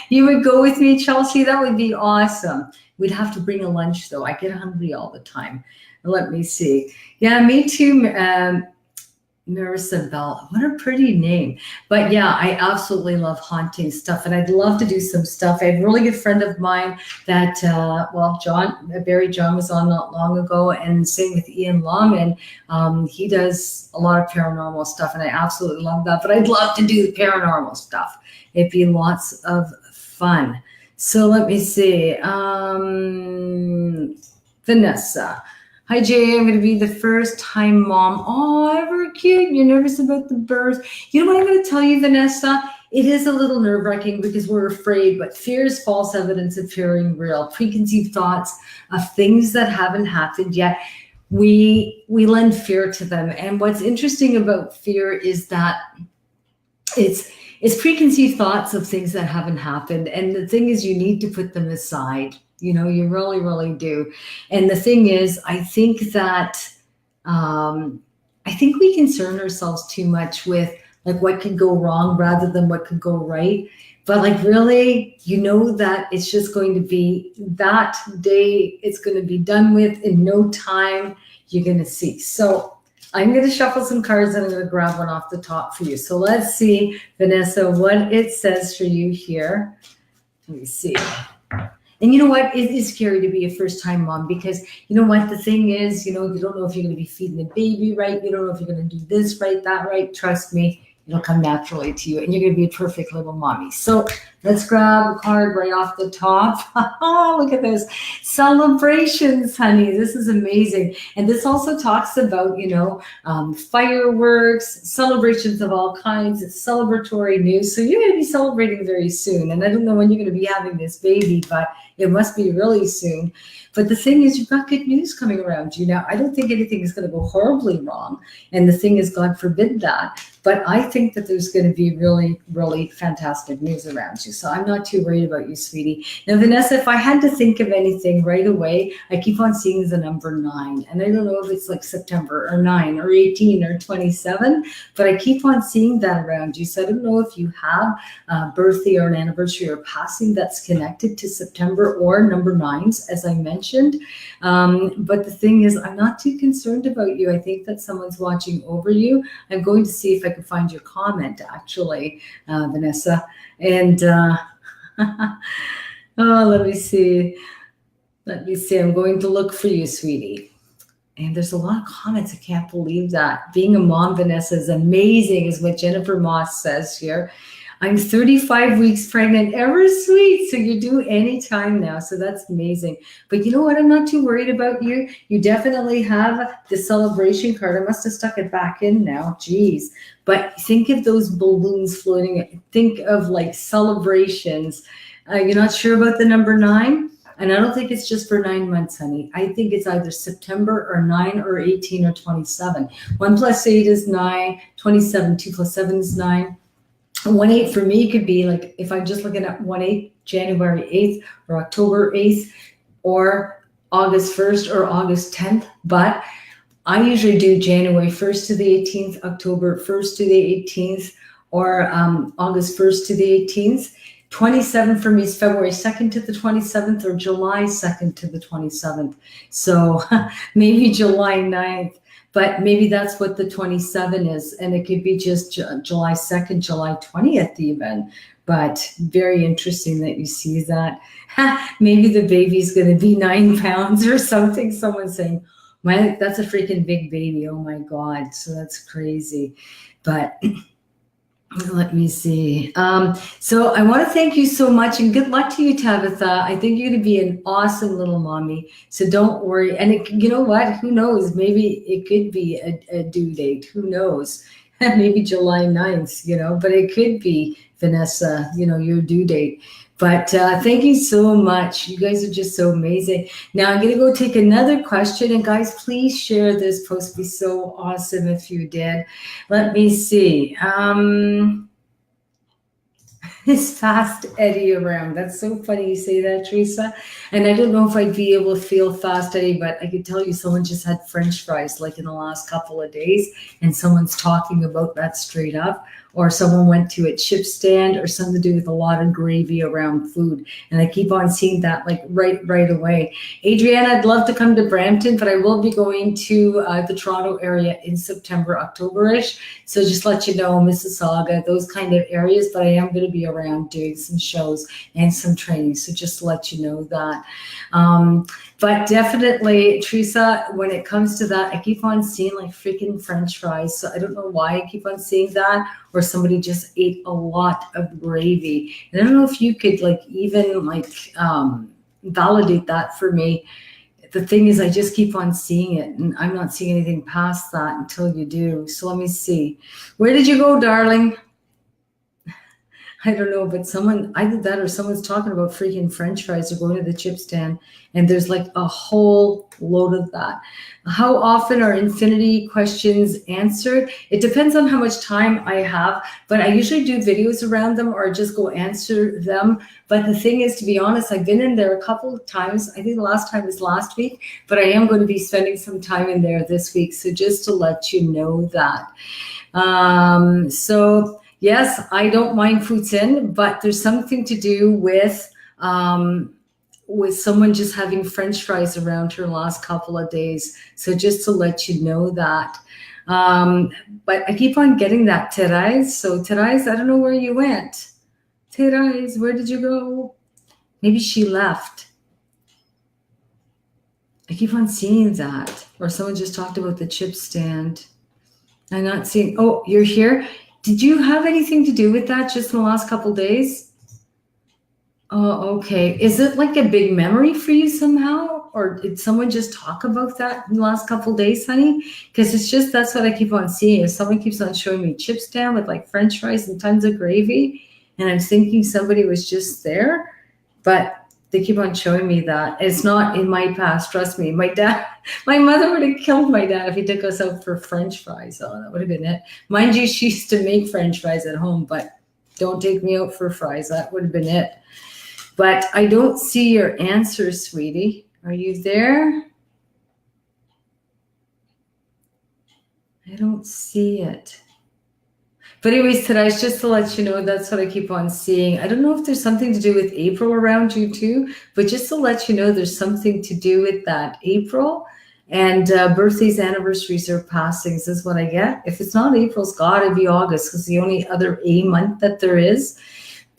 You would go with me, Chelsea? That would be awesome. We'd have to bring a lunch, though. I get hungry all the time. Let me see. Yeah, me too, Marissa Bell. What a pretty name. But yeah, I absolutely love haunting stuff. And I'd love to do some stuff. I have a really good friend of mine that, Barry John was on not long ago. And same with Ian Longman. He does a lot of paranormal stuff. And I absolutely love that. But I'd love to do the paranormal stuff. It'd be lots of fun. So let me see. Vanessa. Hi, Jay. I'm going to be the first-time mom. Oh, ever cute. You're nervous about the birth. You know what I'm going to tell you, Vanessa? It is a little nerve-wracking because we're afraid, but fear is false evidence of appearing real. Preconceived thoughts of things that haven't happened yet. We lend fear to them. And what's interesting about fear is that it's preconceived thoughts of things that haven't happened. And the thing is, you need to put them aside. You really, really do. And the thing is, I think that we concern ourselves too much with like what could go wrong rather than what could go right. But like really, that it's just going to be that day. It's going to be done with in no time. You're going to see. So I'm going to shuffle some cards and I'm going to grab one off the top for you. So let's see, Vanessa, what it says for you here. Let me see. And you know what? It is scary to be a first-time mom because you know what? The thing is, you don't know if you're going to be feeding the baby right. You don't know if you're going to do this right, that right. Trust me, it'll come naturally to you and you're going to be a perfect little mommy. So let's grab a card right off the top. Look at this. Celebrations, honey. This is amazing. And this also talks about, fireworks, celebrations of all kinds. It's celebratory news. So you're going to be celebrating very soon. And I don't know when you're going to be having this baby, but it must be really soon. But the thing is, you've got good news coming around you. Now, I don't think anything is going to go horribly wrong. And the thing is, God forbid that. But I think that there's going to be really, really fantastic news around you. So I'm not too worried about you, sweetie. Now, Vanessa, if I had to think of anything right away, I keep on seeing the number 9. And I don't know if it's like September or 9 or 18 or 27, but I keep on seeing that around you. So I don't know if you have a birthday or an anniversary or passing that's connected to September or number 9s, as I mentioned. But the thing is, I'm not too concerned about you. I think that someone's watching over you. I'm going to see if I can find your comment, actually, Vanessa. And let me see. I'm going to look for you, sweetie. And there's a lot of comments. I can't believe that. Being a mom, Vanessa, is amazing, is what Jennifer Moss says here. I'm 35 weeks pregnant, ever sweet. So you're due anytime now. So that's amazing. But you know what? I'm not too worried about you. You definitely have the celebration card. I must have stuck it back in now. Geez. But think of those balloons floating. Think of like celebrations. You're not sure about the number 9? And I don't think it's just for 9 months, honey. I think it's either September or 9 or 18 or 27. 1 plus 8 is 9. 27. 2 plus 7 is 9. 1/8 for me could be like, if I'm just looking at 1/8, January 8th or October 8th or August 1st or August 10th. But I usually do January 1st to the 18th, October 1st to the 18th, or August 1st to the 18th. 27 for me is February 2nd to the 27th or July 2nd to the 27th. So maybe July 9th. But maybe that's what the 27 is. And it could be just July 2nd, July 20th even. But very interesting that you see that. Maybe the baby's going to be 9 pounds or something. Someone's saying, that's a freaking big baby. Oh my God. So that's crazy. But let me see. So I want to thank you so much and good luck to you, Tabitha. I think you're going to be an awesome little mommy. So don't worry. And you know what? Who knows? Maybe it could be a due date. Who knows? Maybe July 9th, but it could be, Vanessa, your due date. But thank you so much. You guys are just so amazing. Now I'm going to go take another question. And guys, please share this post. It'd be so awesome if you did. Let me see. This fast Eddie around. That's so funny you say that, Teresa. And I don't know if I'd be able to feel fast Eddie, but I could tell you someone just had French fries like in the last couple of days, and someone's talking about that straight up. Or someone went to a chip stand, or something to do with a lot of gravy around food. And I keep on seeing that like right away. Adriana, I'd love to come to Brampton, but I will be going to the Toronto area in September, October-ish. So just let you know, Mississauga, those kind of areas, but I am going to be around doing some shows and some training. So just to let you know that. But definitely, Teresa, when it comes to that, I keep on seeing like freaking French fries. So I don't know why I keep on seeing that, or somebody just ate a lot of gravy. And I don't know if you could even validate that for me. The thing is, I just keep on seeing it, and I'm not seeing anything past that until you do. So let me see. Where did you go, darling? I don't know, but I did that, or someone's talking about freaking French fries or going to the chip stand, and there's like a whole load of that. How often are infinity questions answered? It depends on how much time I have, but I usually do videos around them or just go answer them. But the thing is, to be honest, I've been in there a couple of times. I think the last time was last week, but I am going to be spending some time in there this week. So just to let you know that. So yes, I don't mind poutine, but there's something to do with someone just having French fries around her last couple of days. So just to let you know that. But I keep on getting that, Therese. So Therese, I don't know where you went. Therese, where did you go? Maybe she left. I keep on seeing that. Or someone just talked about the chip stand. I'm not seeing, oh, you're here? Did you have anything to do with that just in the last couple of days? Oh, okay. Is it like a big memory for you somehow? Or did someone just talk about that in the last couple of days, honey? Because it's just, that's what I keep on seeing. If someone keeps on showing me chip stand with like French fries and tons of gravy, and I'm thinking somebody was just there, but they keep on showing me that. It's not in my past, trust me. My mother would have killed my dad if he took us out for French fries. Oh, that would have been it. Mind you, she used to make French fries at home, but don't take me out for fries. That would have been it. But I don't see your answer, sweetie. Are you there? I don't see it. But anyways, today, just to let you know, that's what I keep on seeing. I don't know if there's something to do with April around you too, but just to let you know, there's something to do with that April. And birthdays, anniversaries, or passings is what I get. If it's not April, it's got to be August, because the only other A month that there is.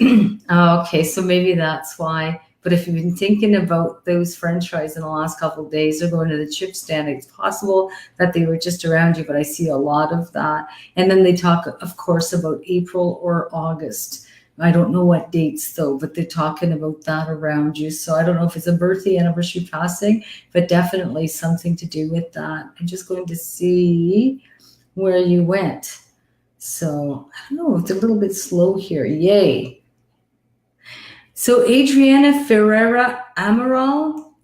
Okay, so maybe that's why. But if you've been thinking about those French fries in the last couple of days or going to the chip stand, it's possible that they were just around you, but I see a lot of that. And then they talk, of course, about April or August. I don't know what dates though, but they're talking about that around you. So I don't know if it's a birthday, anniversary, passing, but definitely something to do with that. I'm just going to see where you went. So I don't know, it's a little bit slow here. Yay. So Adriana Ferreira Amaral,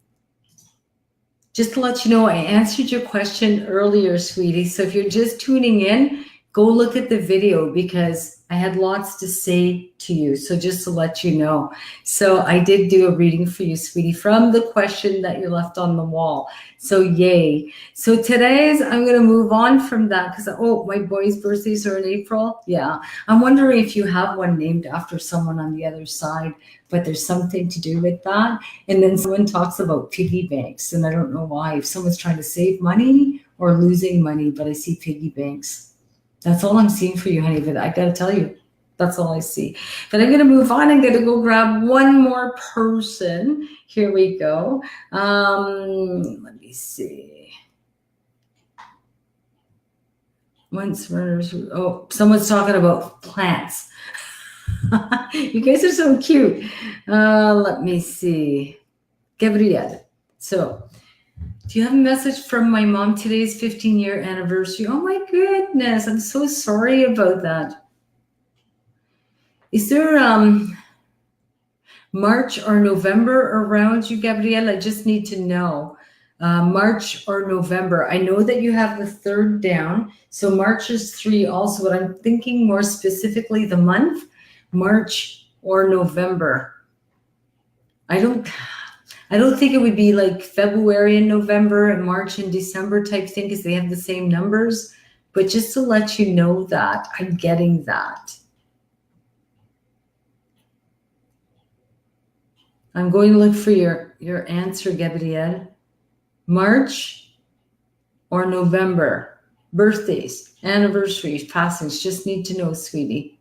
just to let you know, I answered your question earlier, sweetie. So if you're just tuning in, go look at the video because I had lots to say to you. So just to let you know. So I did do a reading for you, sweetie, from the question that you left on the wall. So yay. So today's, I'm going to move on from that because, my boys' birthdays are in April. Yeah. I'm wondering if you have one named after someone on the other side, but there's something to do with that. And then someone talks about piggy banks, and I don't know why. If someone's trying to save money or losing money, but I see piggy banks. That's all I'm seeing for you, honey, but I gotta tell you, that's all I see. But I'm gonna move on. I'm gonna go grab one more person. Here we go. Let me see. Someone's talking about plants. You guys are so cute. Let me see. Gabrielle. So, do you have a message from my mom? Today's 15-year anniversary. Oh my goodness. I'm so sorry about that. Is there March or November around you, Gabrielle? I just need to know. March or November. I know that you have the third down. So March is 3 also, but I'm thinking more specifically the month, March or November. I don't think it would be like February and November and March and December type thing because they have the same numbers. But just to let you know that, I'm getting that. I'm going to look for your answer, Gabrielle. March or November. Birthdays, anniversaries, passings. Just need to know, sweetie.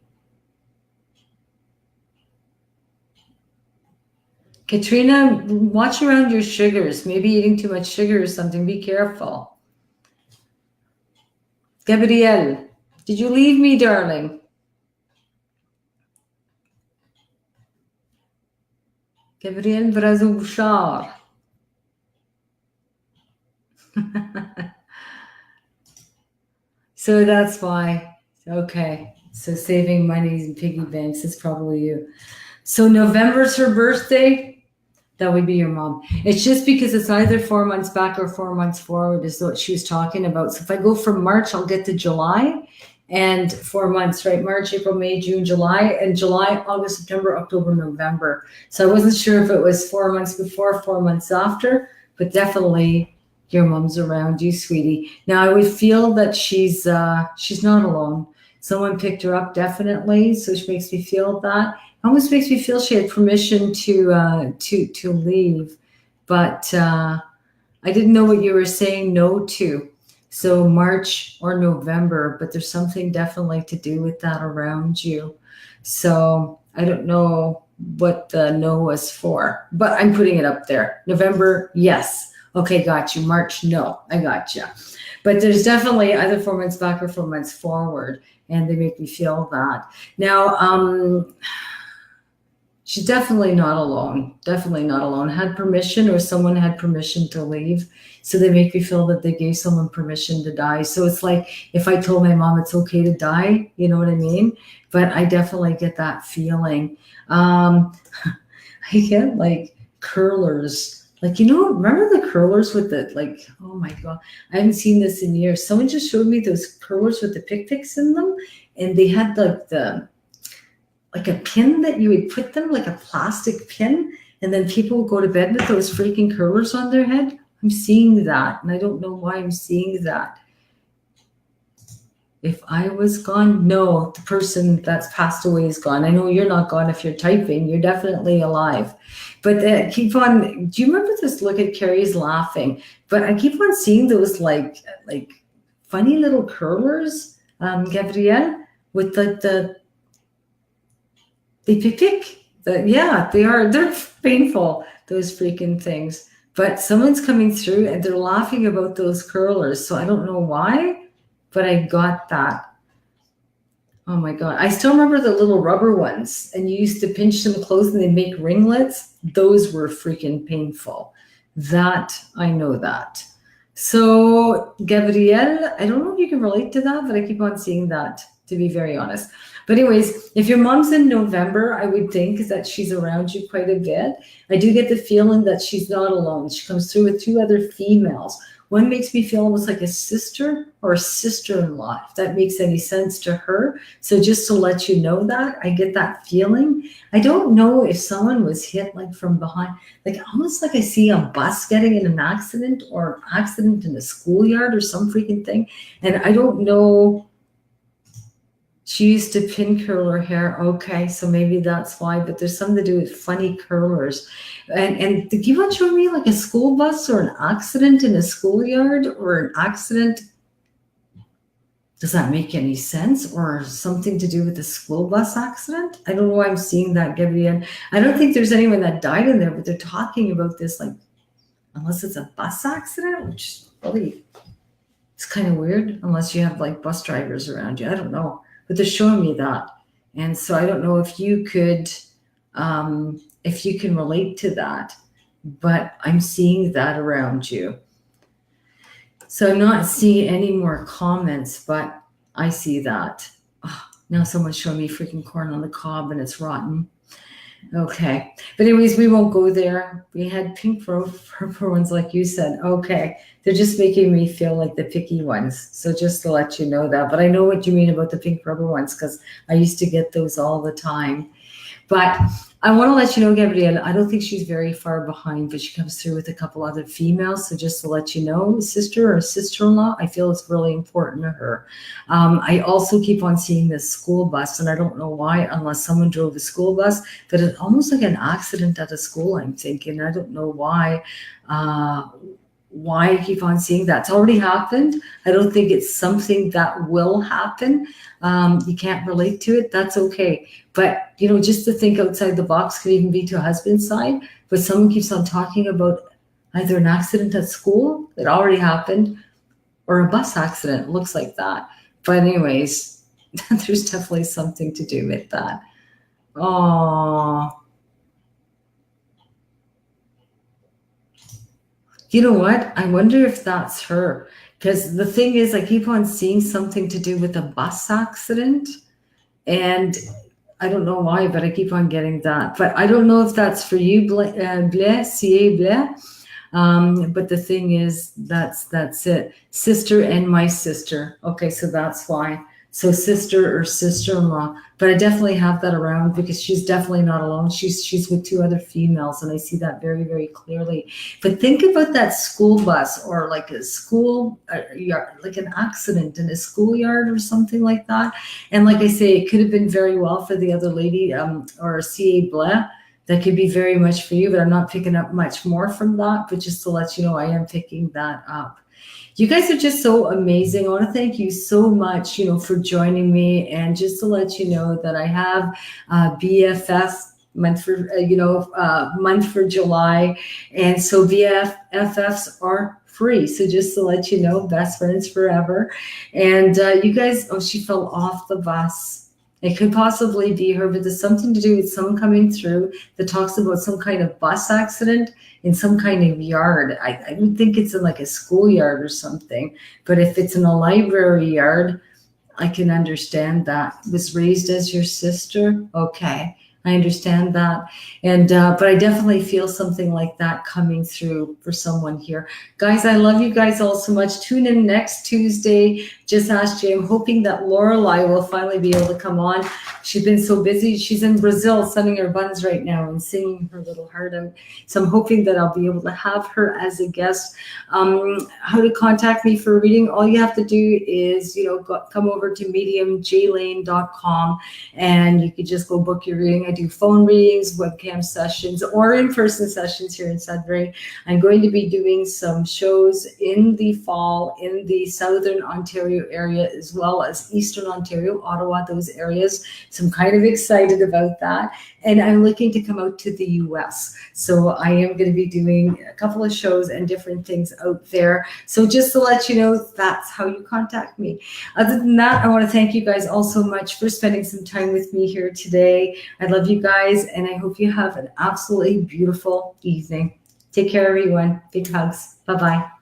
Katrina, watch around your sugars. Maybe eating too much sugar or something. Be careful. Gabrielle, did you leave me, darling? Gabrielle Brazo-Bouchard. So that's why. Okay. So saving money in piggy banks is probably you. So November's her birthday. That would be your mom. It's just because it's either 4 months back or 4 months forward is what she was talking about. So if I go from March, I'll get to July and 4 months, right? March, April, May, June, July, and July, August, September, October, November. So I wasn't sure if it was 4 months before, 4 months after, but definitely your mom's around you, sweetie. Now I would feel that she's not alone. Someone picked her up definitely. So she makes me feel that. Almost makes me feel she had permission to leave, but I didn't know what you were saying no to. So March or November, but there's something definitely to do with that around you. So I don't know what the no was for, but I'm putting it up there. November, yes. Okay, got you. March, no, I got you. But there's definitely either 4 months back or 4 months forward, and they make me feel that. Now, she's definitely not alone. Definitely not alone. Had permission, or someone had permission to leave. So they make me feel that they gave someone permission to die. So it's like if I told my mom it's okay to die, you know what I mean? But I definitely get that feeling. I get like curlers. Like, remember the curlers with the, like, oh my God, I haven't seen this in years. Someone just showed me those curlers with the pick-picks in them. And they had like a pin that you would put them, like a plastic pin, and then people would go to bed with those freaking curlers on their head. I'm seeing that, and I don't know why I'm seeing that. If I was gone, no, the person that's passed away is gone. I know you're not gone if you're typing. You're definitely alive. But keep on, do you remember this? Look at Carrie's laughing. But I keep on seeing those like funny little curlers, Gabrielle, with the they pick Yeah, they are. They're painful, those freaking things. But someone's coming through and they're laughing about those curlers. So I don't know why, but I got that. Oh my God. I still remember the little rubber ones, and you used to pinch them close and they make ringlets. Those were freaking painful. That, I know that. So, Gabrielle, I don't know if you can relate to that, but I keep on seeing that, to be very honest. But, anyways, if your mom's in November, I would think that she's around you quite a bit. I do get the feeling that she's not alone. She comes through with two other females. One makes me feel almost like a sister or a sister-in-law, if that makes any sense to her. So just to let you know that, I get that feeling. I don't know if someone was hit like from behind, like almost like I see a bus getting in an accident or an accident in a schoolyard or some freaking thing. And I don't know. She used to pin curl her hair. Okay, so maybe that's why, but there's something to do with funny curlers. And do you want to show me like a school bus or an accident in a schoolyard or an accident? Does that make any sense? Or something to do with the school bus accident? I don't know why I'm seeing that, Gabrielle. I don't think there's anyone that died in there, but they're talking about this like, unless it's a bus accident, which really, it's kind of weird, unless you have like bus drivers around you. I don't know. But they're showing me that. And so I don't know if you could, if you can relate to that, but I'm seeing that around you. So I'm not seeing any more comments, but I see that. Oh, now someone's showing me freaking corn on the cob and it's rotten. Okay. But anyways, we won't go there. We had pink purple ones, like you said. Okay. They're just making me feel like the picky ones. So just to let you know that. But I know what you mean about the pink rubber ones because I used to get those all the time. But I want to let you know, Gabrielle, I don't think she's very far behind, but she comes through with a couple other females. So just to let you know, sister or sister-in-law, I feel it's really important to her. I also keep on seeing this school bus, and I don't know why, unless someone drove a school bus, but it's almost like an accident at a school, I'm thinking. I don't know why. Why I keep on seeing that. It's already happened. I don't think it's something that will happen. You can't relate to it. That's okay. But, you know, just to think outside the box could even be to a husband's side. But someone keeps on talking about either an accident at school that already happened or a bus accident. It looks like that. But anyways, there's definitely something to do with that. Oh. You know what? I wonder if that's her. Because the thing is, I keep on seeing something to do with a bus accident. And I don't know why, but I keep on getting that. But I don't know if that's for you, Blais, C.A. Blais. But the thing is, that's it. Sister and my sister. Okay, so that's why. So sister or sister-in-law. But I definitely have that around because she's definitely not alone. She's with two other females, and I see that very, very clearly. But think about that school bus or like a school yard, like an accident in a schoolyard or something like that. And like I say, it could have been very well for the other lady or C.A. Blais. That could be very much for you, but I'm not picking up much more from that. But just to let you know, I am picking that up. You guys are just so amazing. I want to thank you so much, for joining me. And just to let you know that I have BFF month for July. And so BFFs are free. So just to let you know, best friends forever. And you guys, she fell off the bus. It could possibly be her, but there's something to do with someone coming through that talks about some kind of bus accident in some kind of yard. I don't think it's in like a schoolyard or something, but if it's in a library yard, I can understand that. Was raised as your sister? Okay, I understand that. And but I definitely feel something like that coming through for someone here. Guys, I love you guys all so much. Tune in next Tuesday. Just Ask Jay. I'm hoping that Lorelai will finally be able to come on. She's been so busy. She's in Brazil sunning her buns right now and singing her little heart out. So I'm hoping that I'll be able to have her as a guest. How to contact me for a reading? All you have to do is, come over to mediumjlane.com and you could just go book your reading. I do phone readings, webcam sessions, or in-person sessions here in Sudbury. I'm going to be doing some shows in the fall in the Southern Ontario Ontario area, as well as Eastern Ontario, Ottawa, those areas. So I'm kind of excited about that. And I'm looking to come out to the US. So I am going to be doing a couple of shows and different things out there. So just to let you know, that's how you contact me. Other than that, I want to thank you guys all so much for spending some time with me here today. I love you guys, and I hope you have an absolutely beautiful evening. Take care, everyone. Big hugs. Bye-bye.